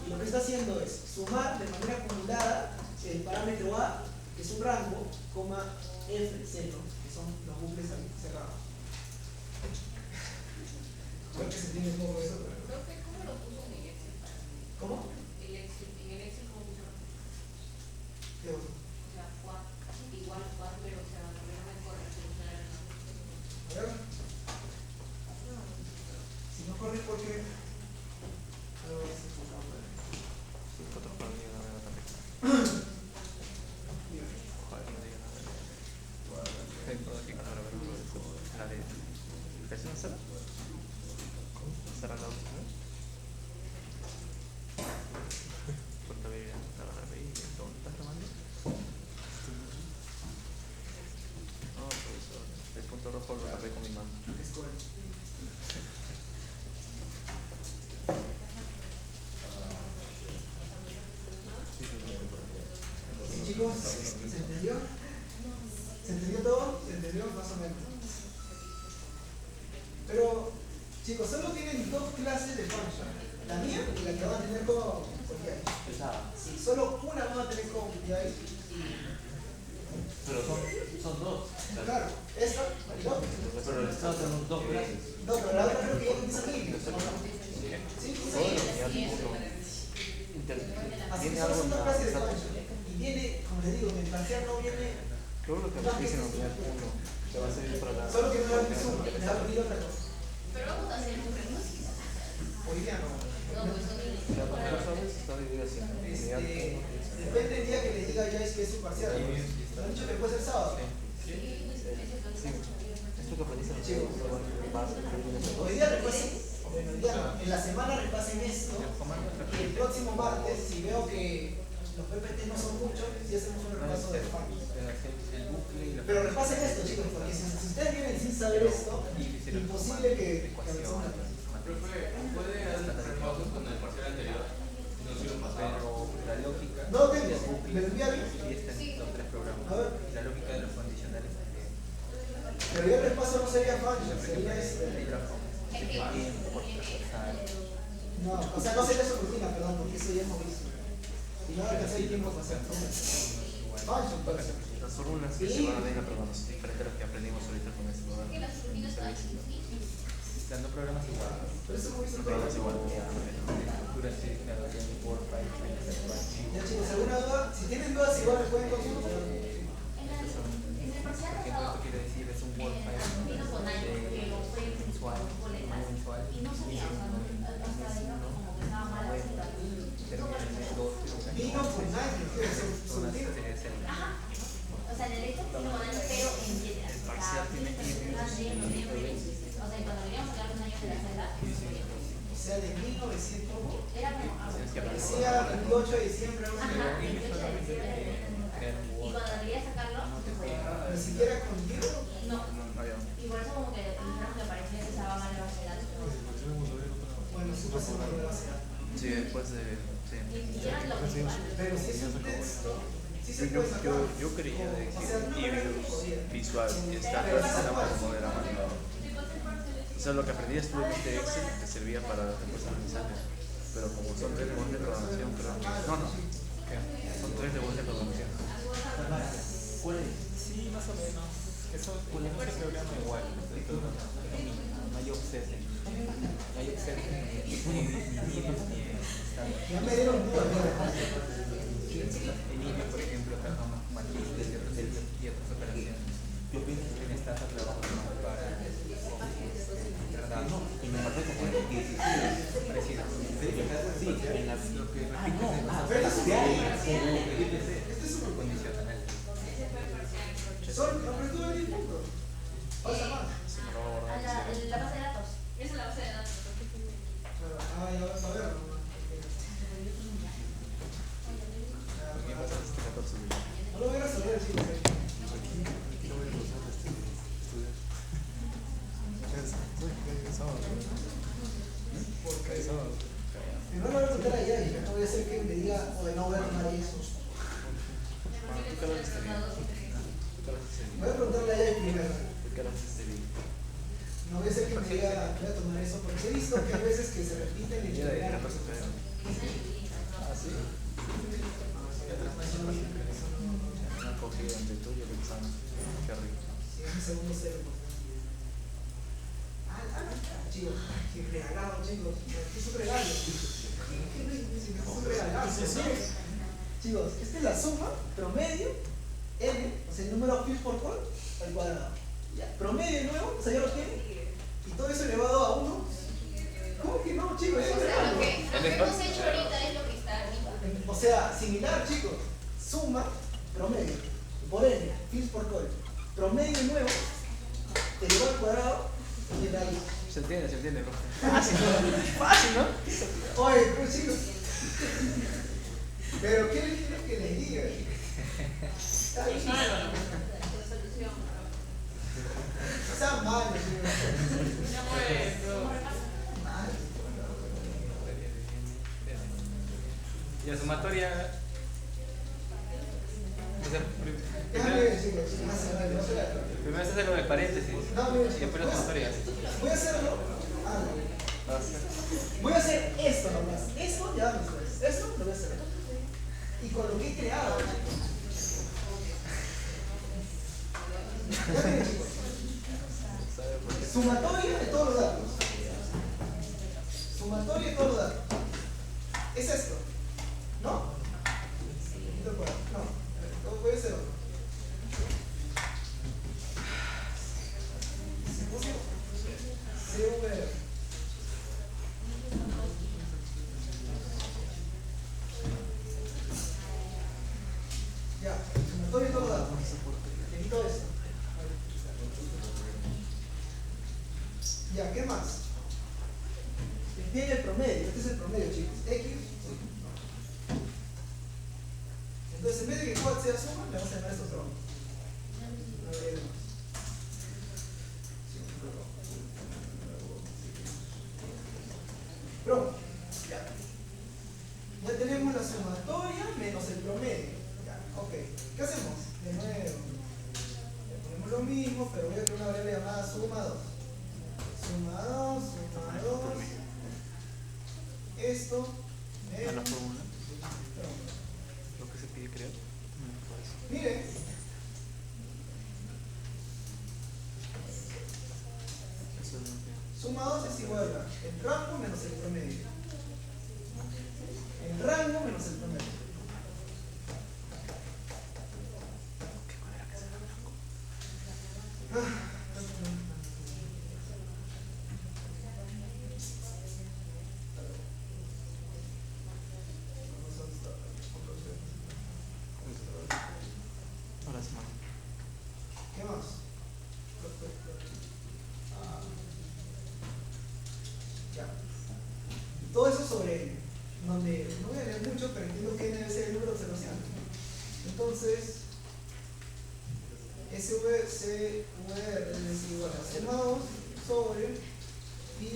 Speaker 1: Y lo que está haciendo es sumar de manera acumulada el parámetro A, que es un rango, coma F0, que son los bucles cerrados. Creo que se entiende un poco eso, pero...
Speaker 3: Profe, ¿cómo lo puso en el Excel para mí?
Speaker 1: ¿Cómo?
Speaker 3: En el Excel, ¿cómo puso?
Speaker 1: ¿Qué cosa?
Speaker 3: O sea, igual cuál, pero o sea, no me corre solucionar el nombre.
Speaker 1: A ver. Si no corre, ¿por qué? Chicos, ¿se entendió? ¿Se entendió todo? ¿Se entendió? Más o menos. Pero, chicos, solo tienen dos clases de function. La mía y la que van a tener con PI. Sí, solo una van a tener con PI.
Speaker 5: Pero son dos.
Speaker 1: Claro, esta y la otra.
Speaker 5: Pero estas son dos clases.
Speaker 1: No, pero la otra creo que ya comienza mil. Sí, así que solo son dos clases de function. Y viene, como les digo, en el parcial no viene
Speaker 2: Todo lo que aprendiste en la unidad 1 te va a servir para la.
Speaker 1: Solo que no lo hizo, me ha pedido otra cosa.
Speaker 3: Pero vamos a hacer un repaso.
Speaker 1: Hoy día no.
Speaker 3: No, pues no tiene.
Speaker 2: La primera sabes está dividida así. Unidad 1.
Speaker 1: Depende del día que le diga yo es que es su parcial. Me han dicho que puede ser sábado.
Speaker 2: Esto que aprendiste en la unidad vas a aprender eso.
Speaker 1: Hoy día repasen, bueno, hoy día no, en la semana repasen esto. Y el próximo martes, si veo que los PPT no son muchos, sí hacemos un repaso de FAN. Pero repasen esto, chicos, porque si ustedes vienen sin saber esto, imposible que avancemos la clase.
Speaker 4: ¿Puede hacer repasos con el parcial anterior? No se lo pasado.
Speaker 5: Pero la lógica
Speaker 1: No lo tengo, ¿me lo envía bien?
Speaker 5: y está en los tres programas.
Speaker 1: A ver.
Speaker 5: La lógica de los condicionales también.
Speaker 1: Pero ya el repaso no sería FAN, sería este. No, o sea, no sería su rutina, perdón, porque eso ya hemos visto. Y no va a alcanzar el tiempo para hacer function, pues.
Speaker 2: Las fórmulas que se van a ver en la programación diferente a las que aprendimos ahorita con este programa.
Speaker 3: Que las turbinas están
Speaker 5: Dando programas igual.
Speaker 1: Pero eso hemos visto
Speaker 2: Pero
Speaker 1: todo.
Speaker 2: es igual.
Speaker 5: Estructura, sí, claro, tiene Word, PowerPoint,
Speaker 1: Ya chicos, ¿alguna duda? Si tienen dudas, igual me pueden consultar.
Speaker 3: en el parcial
Speaker 5: Porque
Speaker 3: pasado.
Speaker 5: esto quiere decir es un Word file
Speaker 3: Vino con algo que lo fue
Speaker 5: mensual,
Speaker 3: boletas
Speaker 5: mensual.
Speaker 3: y no sabía, o sea, hasta ahí como que estaba mal la cita.
Speaker 5: Termina el mes 2,
Speaker 1: Vino con años, ¿qué es? Surtido.
Speaker 3: Ajá. O sea, en el hecho vino con año, pero en letras.
Speaker 2: El parcial tiene que ir
Speaker 3: O sea, y cuando veníamos a hablar de un año de la celda,
Speaker 1: O sea, de 1900.
Speaker 3: era como.
Speaker 1: Decía 28 de diciembre, algo así.
Speaker 3: Ajá, 28 de diciembre. Y cuando quería sacarlo,
Speaker 1: Ni siquiera contigo.
Speaker 3: no.
Speaker 2: Ah, ya.
Speaker 3: Y por eso como que dijeron que parecía que estaba mal la base de datos.
Speaker 1: Bueno, supo ser una base de datos.
Speaker 2: Sí, después de. Sí.
Speaker 3: Y era lo que
Speaker 1: Pero si es un texto, sí se
Speaker 2: Yo,
Speaker 1: puede sacar.
Speaker 2: yo creía de
Speaker 1: O
Speaker 2: que
Speaker 1: sea, no era
Speaker 2: Ivirus
Speaker 1: jodida.
Speaker 2: visual y Star Wars era para mover a mano. O sea, lo que aprendí es de Excel que servía para después analizarlo. Pero como son 3 lenguajes de programación, creo que. No, no. Son 3 lenguajes de programación.
Speaker 5: ¿Cuál es? Sí, más o menos. Eso no se programa igual. No hay offset. No hay offset ni Linux ni estándar.
Speaker 1: Ya me dieron dudas.
Speaker 5: En IBM, por ejemplo, trabajamos matrices y otras operaciones. ¿Qué opinas? En esta trabajo para
Speaker 2: Y me pasé como el 16.
Speaker 5: parecido.
Speaker 2: Sí, en la.
Speaker 5: Lo que repite
Speaker 1: Pero eso
Speaker 5: es
Speaker 1: es súper
Speaker 5: condicional.
Speaker 1: Solo apretó el punto. Pasa más.
Speaker 3: La base de datos.
Speaker 7: Esa es la base de datos.
Speaker 1: Ah, ya vas a ver. No lo voy a resolver, chicos. Primero voy a preguntar a ella y no voy a hacer que me diga, oye, no voy a tomar eso. Voy a preguntarle a ella primero. No voy a hacer que me diga, voy a tomar eso, porque he visto que hay veces que se repiten y
Speaker 2: Una cogida entre tú y el examen. Qué rico.
Speaker 1: si es un segundo cero. Chicos, qué regalado, chicos. Es un regalo. Es un regalo. Chicos, esta es la suma, promedio, n, o sea, el número fifth por col, al cuadrado. Ya, promedio de nuevo, o sea, ya lo tienen. Y todo eso elevado a 1. ¿Cómo que no, chicos? Es un
Speaker 3: O sea,
Speaker 1: regalo.
Speaker 3: lo que hemos hecho ahorita es lo que está arriba.
Speaker 1: O sea, similar, chicos. Suma, promedio, por n, fifth por col. Promedio nuevo, elevado al cuadrado y de ahí.
Speaker 2: Se entiende, profe.
Speaker 1: Fácil, ¿no? Oye, pues chicos. Pero ¿qué les quiero que les diga? Está mal, chicos.
Speaker 5: Y la sumatoria. O sea,
Speaker 1: Déjame ver, chicos.
Speaker 5: primero se hace con el paréntesis
Speaker 1: No, mira,
Speaker 5: y después la sumatoria.
Speaker 1: Voy a hacerlo. Voy a hacer esto nomás. Esto ya no es. Esto lo voy a hacer. Y con lo que he creado. Ya miren, chicos. Sumatoria de todos los datos. Sumatoria de todos los datos. Es esto. ¿No? No, voy a hacer otro. es el promedio, chicos. X. Entonces, en vez de que quad sea suma, le vamos a llamar esto promo. No agreguemos. Promo. Ya. Ya tenemos la sumatoria menos el promedio. Ya, ok. ¿Qué hacemos? De nuevo. Le ponemos lo mismo, pero voy a crear una variable llamada suma 2. Suma 2, suma 2. Esto
Speaker 5: A la
Speaker 1: menos.
Speaker 5: fórmula,
Speaker 1: Promo.
Speaker 5: lo que se pide crear.
Speaker 1: Miren.
Speaker 5: Eso no queda.
Speaker 1: Suma 2 es igual a el rango menos el promedio. El rango menos el promedio.
Speaker 5: ¿Qué manera que se haga blanco? Ahora sí, mano.
Speaker 1: ¿Qué más? Ya. Todo eso sobre donde no voy a leer mucho, pero entiendo que n debe ser el número de observación. Entonces, SVCVR es igual a suma 2 sobre pi.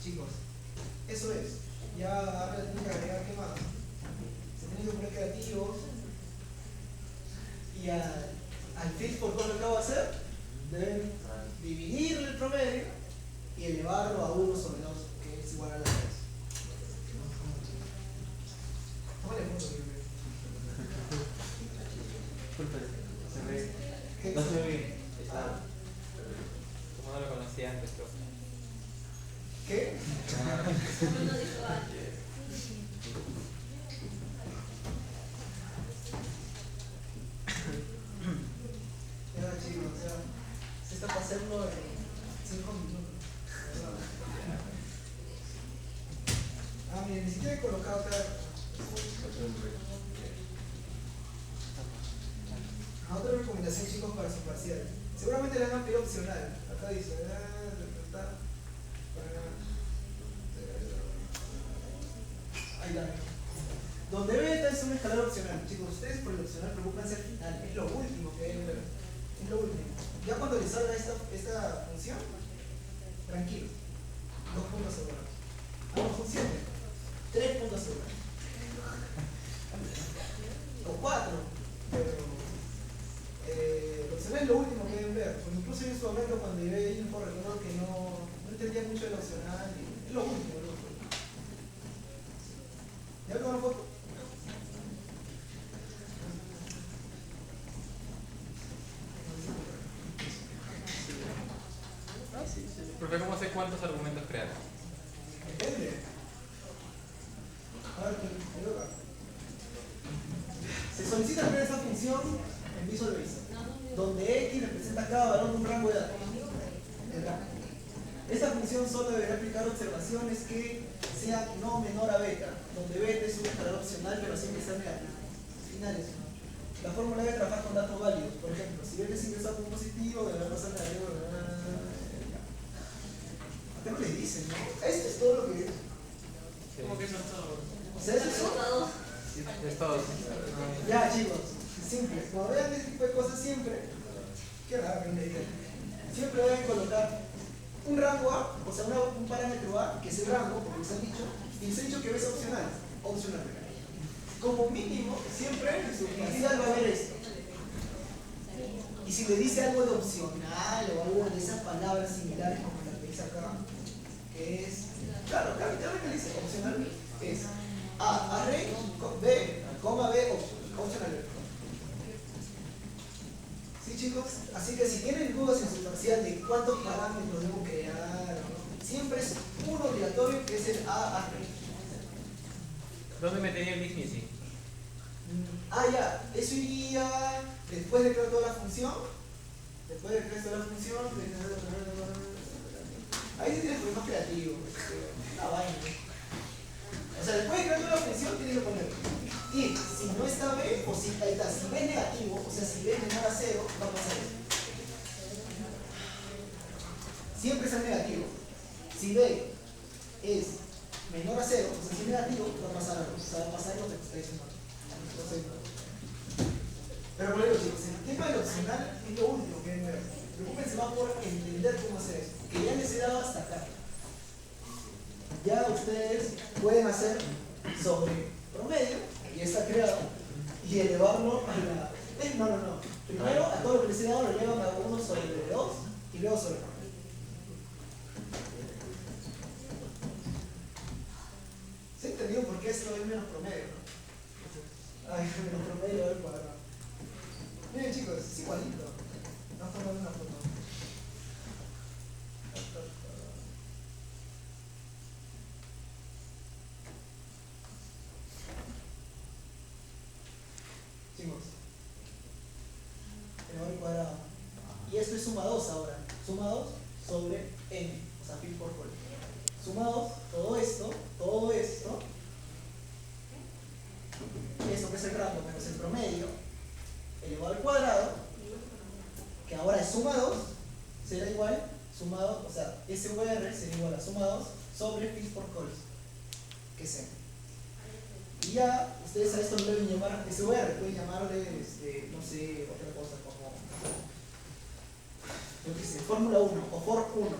Speaker 1: Chicos, eso es. Ya ahora tengo que agregar qué más. Se tienen que poner creativos. Y al fix por todo lo que acabo de hacer, deben dividir el promedio y elevarlo a 1 sobre 2, que es igual a la 3. Tómale punto,
Speaker 5: Disculpe, se ve.
Speaker 1: ¿qué?
Speaker 5: No se ve bien.
Speaker 1: Ah,
Speaker 5: Como no lo conocía antes, pero.
Speaker 1: ¿qué? Ya, chicos, ya. Se está para hacerlo en 5 minutos. Ah, miren, ni siquiera he colocado acá. Otra recomendación, chicos, para su parcial. Seguramente le van a pedir opcional. Acá dice. Ahí está. Donde beta es un escalar opcional. Chicos, ustedes por el opcional preocupanse al final. Es lo último que deben ver. Es lo último. Ya cuando les salga esta función, tranquilo. 2 puntos asegurados. No funciona. 3 puntos asegurados. O 4. Pero el opcional es lo último que deben ver. Porque incluso yo en su momento cuando llevé ahí un recuerdo que no entendía mucho el opcional. Es lo último. ¿Ya vieron la foto?
Speaker 5: Profe, ¿cómo sé cuántos argumentos crear?
Speaker 1: Depende. A ver, ¿qué loca? Se solicita crear esta función en Visual Basic, donde X representa cada valor de un rango de datos. El rango. Esta función solo deberá aplicar observaciones que sean no menor a beta, donde beta es un escalar opcional, pero siempre sea negativo. Finales. La fórmula debe trabajar con datos válidos. Por ejemplo, si beta siempre está como positivo, deberá pasar negativo. Acá no le dicen, ¿no? Esto es todo lo que es.
Speaker 5: ¿Cómo que eso es todo?
Speaker 1: O sea, eso es todo.
Speaker 5: Es todo.
Speaker 1: Ya, chicos, simple. Cuando vean este tipo de cosas, siempre, qué raro que me digan, siempre deben colocar un rango A, o sea, un parámetro A, que es el rango, porque les han dicho, y les han dicho que es opcional. Opcional. Como mínimo, siempre en su parcial va a haber esto. Y si le dice algo de opcional o algo de esas palabras similares como la que dice acá, que es, claro, literalmente le dice opcional, es A, array, B, coma B, opcional B. ¿Sí, chicos? Así que si tienen dudas en su parcial de cuántos parámetros debo crear, siempre es uno obligatorio que es el A, array.
Speaker 5: ¿Dónde metería el dismissing?
Speaker 1: Ah, ya, eso iría después de crear toda la función. Después de crear toda la función, ahí sí tienes problemas creativos, una vaina. O sea, después de crear toda la función, tienes que poner y si no está B, o si ahí está, si B es negativo, o sea, si B es menor a 0, va a pasar esto. Siempre es negativo. Si B es menor a 0, o sea, si es negativo, va a pasar algo. O sea, va a pasar lo que te está diciendo. Entonces, pero por ejemplo, chicos, el tema del opcional es lo último que deben ver. Preocúpense más por entender cómo hacer eso. Que ya les he dado hasta acá. Ya ustedes pueden hacer sobre promedio, que ya está creado, y elevarlo a la... No. Primero, a todo lo que les he dado lo elevan a 1 sobre 2 y luego sobre promedio. ¿Se ha entendido por qué esto es menos promedio, no? Ay, menos promedio al cuadrado. Miren chicos, es igualito. Vamos a tomar una foto. Chicos, elevado al cuadrado. Y esto es suma 2 ahora. Suma 2 sobre n, o sea, pi por col. Suma 2, todo esto, esto que es el rango menos el promedio, elevado al cuadrado, que ahora es suma 2, será igual, sumado, o sea, SVR será igual a suma 2 sobre pi por col, que es n. Y ya, ustedes a esto no le deben llamar SVR, pueden llamarle, no sé, otra cosa como, yo qué sé, fórmula 1 o for 1.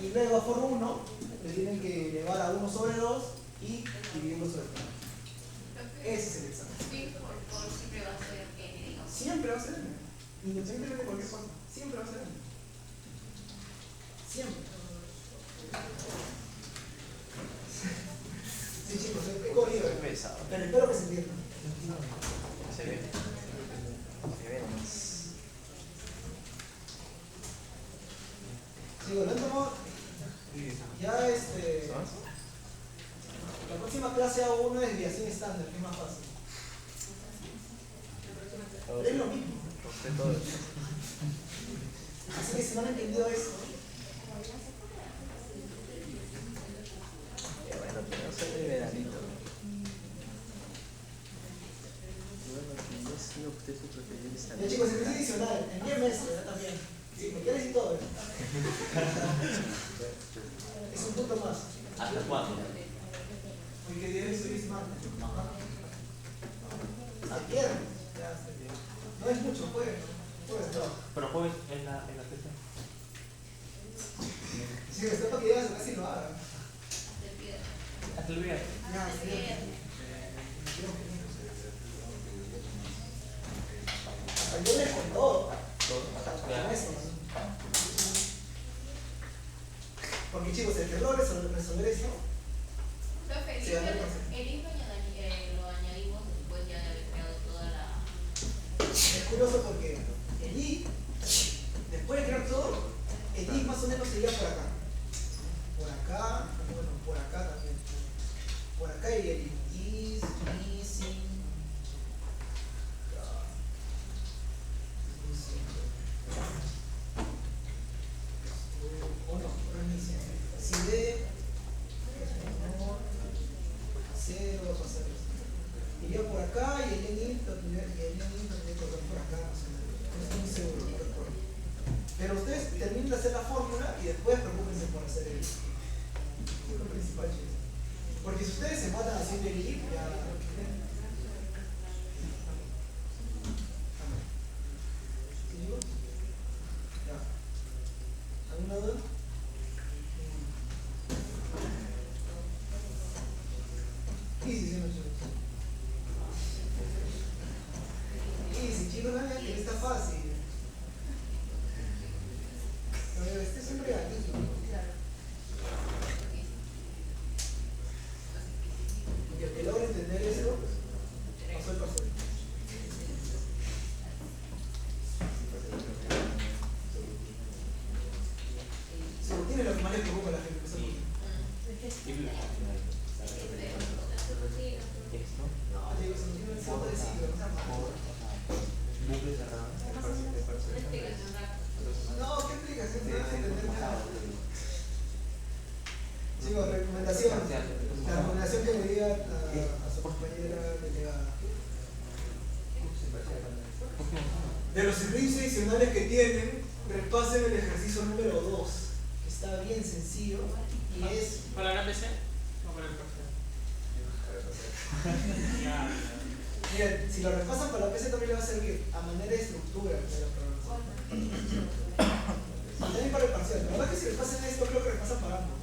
Speaker 1: Y luego a for 1 le tienen que elevar a 1 sobre 2 y dividirlo sobre 3. Ese es el examen.
Speaker 3: Pi por col siempre va a ser n, digamos.
Speaker 1: Siempre va a ser n. Independientemente de cualquier cosa. Siempre va a ser n. Siempre. Sí, chicos, he corrido.
Speaker 2: Pesado.
Speaker 1: Pero espero que se entienda.
Speaker 2: Se ve. Se ve nomás.
Speaker 1: Sigo, lo tomo. Ya la próxima clase hago una desviación estándar, que es más fácil. Pero es lo mismo.
Speaker 2: Usted todo.
Speaker 1: Así que si no han entendido eso,
Speaker 2: Bueno, pero no soy de veranito. Bueno, si no, usted su preferido está
Speaker 1: ya chicos, es adicional, en 10 meses ya también. Sí, me quieres y todo. Es un punto más.
Speaker 5: ¿Hasta cuándo?
Speaker 1: Porque día es hoy es martes. Hasta viernes. Ya, hasta el viernes. No es mucho, puede no.
Speaker 5: Pero jueves en la tercera.
Speaker 1: Si me está para que llegas casi lo haga.
Speaker 5: Hasta el viernes.
Speaker 1: Ya, hasta el viernes. Hasta el viernes con todo. Con eso, ¿no? Porque chicos, el error es resolver esto.
Speaker 3: Profe,
Speaker 1: Sí,
Speaker 3: el
Speaker 1: a ver,
Speaker 3: hijo lo añadimos después ya de haber creado toda la...
Speaker 1: Es curioso porque el i, después de crear todo, el i más o menos sería por acá. Por acá, bueno, por acá también. Por acá iría el i. Is, missing. O no, no es missing. Si d es menor, 0 va a pasar eso. Iría por acá y el n tendría que tocar por acá. No estoy muy seguro, no recuerdo. Pero ustedes terminen de hacer la fórmula y después preocúpense por hacer el i. Es lo principal, chicos. Porque si ustedes se matan haciendo el i, ya. ¿Sí, chicos? Ya. ¿Alguna duda? Easy, sí, no, chicos. Easy, chicos, no vean que está fácil. Pero este es un regalito. Y el que logre entender esto, pasó el parcial. Si no tiene lo que más le preocupa a la gente, que se
Speaker 5: Texto.
Speaker 1: no, digo, si no tiene el segundo de ciclo, no sea malo.
Speaker 5: Bucle cerrado.
Speaker 1: No, ¿qué explicación te vas a entender nada? Chicos, recomendación. La recomendación que le diga a su compañera delegada. De los ejercicios adicionales que tienen, repasen el ejercicio número 2, que está bien sencillo
Speaker 5: PC o para el parcial? Ya.
Speaker 1: Miren, si lo repasan para la PC también le va a servir a manera de estructura de la programación. Y también para el parcial. La verdad que si repasan esto, creo que repasan para ambos.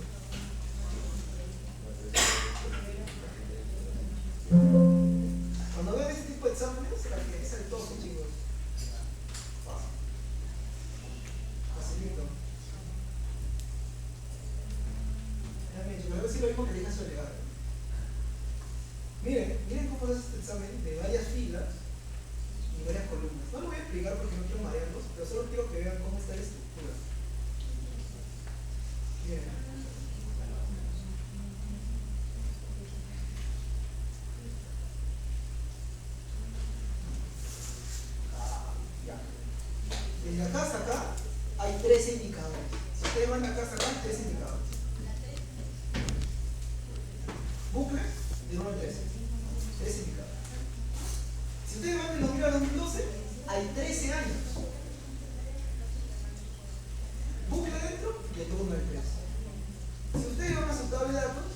Speaker 1: Cuando vean este tipo de exámenes, la que es el todo, chicos. Facilito. A ver si lo mismo que dije sobre elevar. Miren cómo es este examen de varias filas y varias columnas. No lo voy a explicar porque no quiero marearlos, pero solo quiero que vean cómo está la estructura. Bien. Desde acá hasta acá hay 13 indicadores. Si ustedes van de acá hasta acá hay 13 indicadores. Bucle de 1 al 13. 13 indicadores. Si ustedes van del 2000 al 2012, hay 13 años. Bucle dentro y el 1 al 13. Si ustedes van a su tabla de datos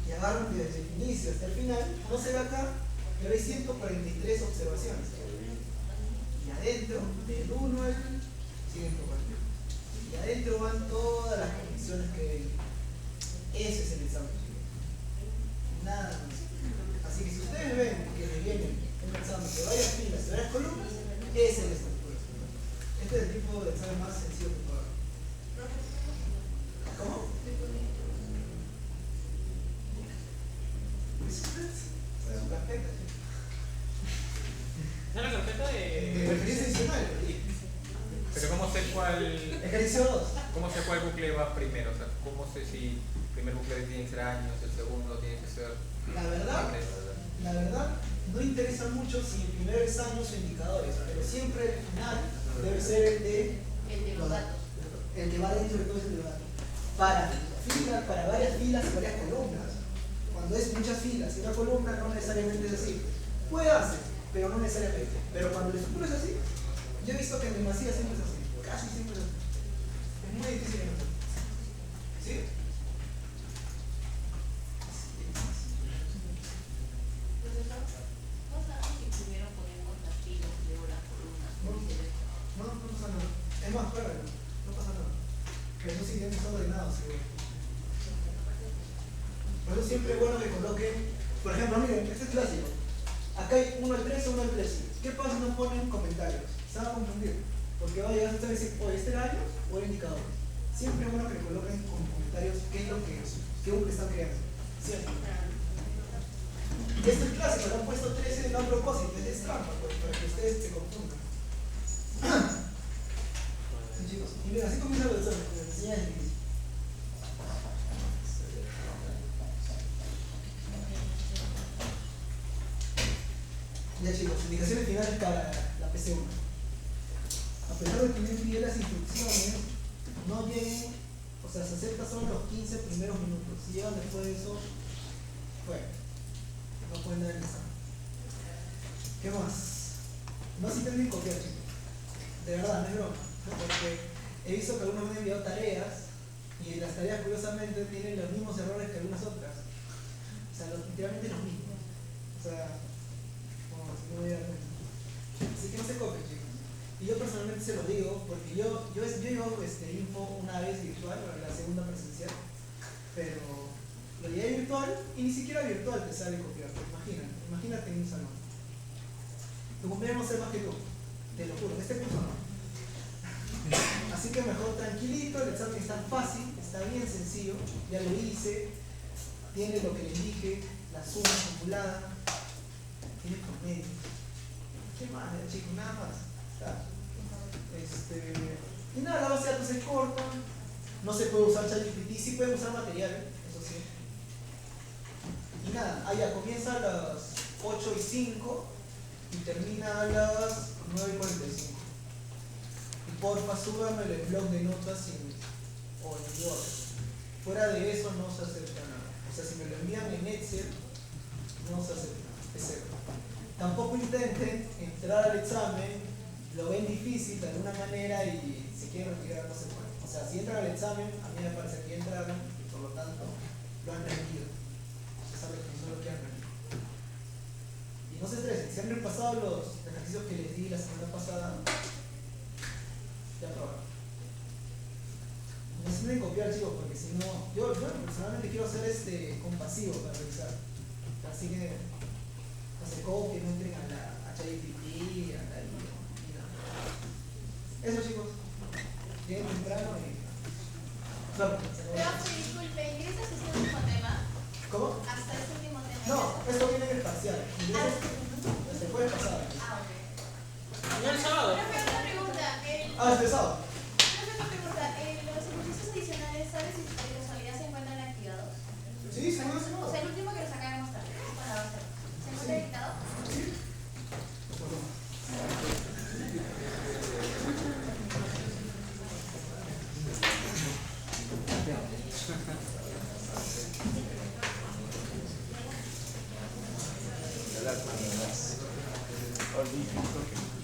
Speaker 1: y agarran desde el inicio hasta el final, no se ve acá, pero hay 143 observaciones. Y adentro, del 1 al 140. Y adentro van todas las condiciones que ven. Ese es el examen. Nada más. Así que si ustedes ven que les viene un examen de varias filas y varias columnas, esa es la estructura. Este es el tipo de examen más sencillo que puedo haber. ¿Cómo? Es su carpeta.
Speaker 5: ¿No la carpeta
Speaker 1: De referencia adicional.
Speaker 5: Pero ¿cómo sé cuál?
Speaker 1: Ejercicio 2.
Speaker 5: ¿Cómo sé cuál bucle va primero? O sea, ¿cómo sé si el primer bucle tiene que ser años, el segundo tiene que ser
Speaker 1: La verdad, no interesa mucho si el primero es años o indicadores, pero siempre el final debe ser el de
Speaker 3: los datos.
Speaker 1: El que va dentro de todo es el de los datos. Para varias filas y varias columnas. Cuando es muchas filas y una columna no necesariamente es así. Puede darse, pero no necesariamente. Pero cuando el estructura es así, yo he visto que en demasía siempre es así. Casi siempre es así. Es muy difícil que no sea. ¿Sí?
Speaker 3: ¿No sabes si primero ponemos las filas y luego las columnas?
Speaker 1: No pasa nada. Es más, pruébalo. No pasa nada. Pero eso sí tiene que estar ordenado, seguro. Por eso siempre es bueno que coloquen. Por ejemplo, miren, este es clásico. Acá hay 1 al 13, 1 al 13. ¿Qué pasa si no ponen comentarios? Se van a confundir. Porque va a llegar a decir, oye, ¿este era años o era indicador? Siempre es bueno que coloquen con comentarios qué es lo que es, qué bucle están creando. ¿Cierto? Y esto es clásico, le han puesto 13 no a propósito, es trampa, pues, para que ustedes se confundan. Sí, chicos. Y mira, así comienza el examen, con las enseñanzas de inicio. Ya chicos, indicaciones finales para la PC1. A pesar de que me pide las instrucciones, no lleguen, o sea, se acepta solo los 15 primeros minutos. Si llegan después de eso, bueno, no pueden dar el examen. ¿Qué más? No se intenten copiar, chicos. De verdad, no es broma. ¿No? Porque he visto que algunos me han enviado tareas y las tareas curiosamente tienen los mismos errores que algunas otras. O sea, literalmente los mismos. O sea, no voy a dar cuenta. Así que no se copien, chicos. Y yo personalmente se lo digo porque yo llevo info una vez virtual, la segunda presencial, pero lo llevé virtual y ni siquiera virtual te sale copiar. Imagínate en un salón. Tu compañero no sé más que tú, te lo juro, este curso no. Así que mejor tranquilito, el examen está fácil, está bien sencillo, ya lo hice, tiene lo que le dije, la suma acumulada, tiene promedio. ¿Qué más, chicos? Nada más. Está. Y nada, la base de datos es corta, no se puede usar ChatGPT, sí pueden usar materiales, eso sí. Y nada, allá comienza a las 8:05 y termina a las 9:45. Y porfa, súbame el blog de notas o en Word. Fuera de eso no se acepta nada. O sea, si me lo envían en Excel, no se acepta, es cero. Tampoco intenten entrar al examen, lo ven difícil de alguna manera y se quieren retirar, no se puede. O sea, si entran al examen, a mí me parece que entraron y por lo tanto lo han han repasado los ejercicios que les di la semana pasada, ya probaron. No se deben copiar, chicos, porque si no, yo personalmente quiero hacer compasivo para revisar. Así que no se copien, no entren a la HTTP, a la IA, ni nada. Eso, chicos. Bien temprano y. Claro,
Speaker 7: Profe, disculpe, ¿ingresas este último tema?
Speaker 1: ¿Cómo?
Speaker 7: Hasta este último tema.
Speaker 1: No, esto viene en el parcial. Se puede pasar.
Speaker 7: Ah, ok.
Speaker 5: ¿Y el sábado?
Speaker 7: Profe, otra pregunta.
Speaker 1: Este sábado.
Speaker 7: Profe, otra pregunta. Los ejercicios adicionales, ¿sabes si de casualidad se encuentran activados?
Speaker 1: Sí, se puede hacer.
Speaker 7: O sea, el último que lo sacaremos tarde. Bueno, va a ser. ¿Se encuentra editado?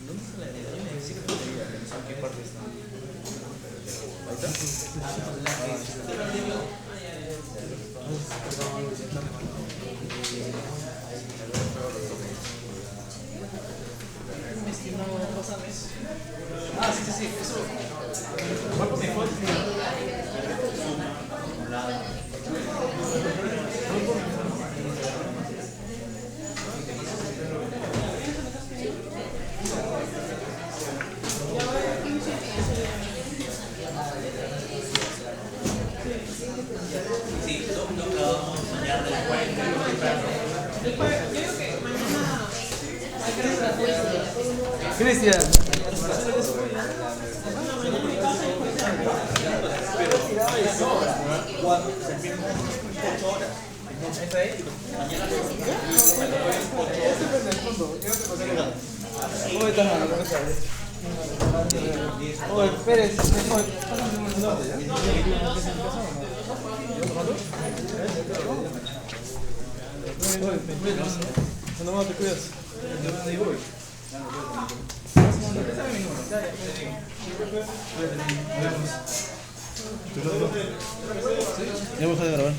Speaker 2: ¿Dónde está la herida? Yo necesito que me diga en qué parte está. Ahí está. Ah, sí, eso. Marco mejor.
Speaker 5: Sí, no acabamos mañana después. Creo que mañana hay que hacer la fiesta.
Speaker 2: Cristian.
Speaker 8: ¿Cómo estás, mano? ¿Cómo estás? Oye, Pérez, mejor. Pásame un nombre, ¿ya? No, te cuidas. Ya vamos a grabar.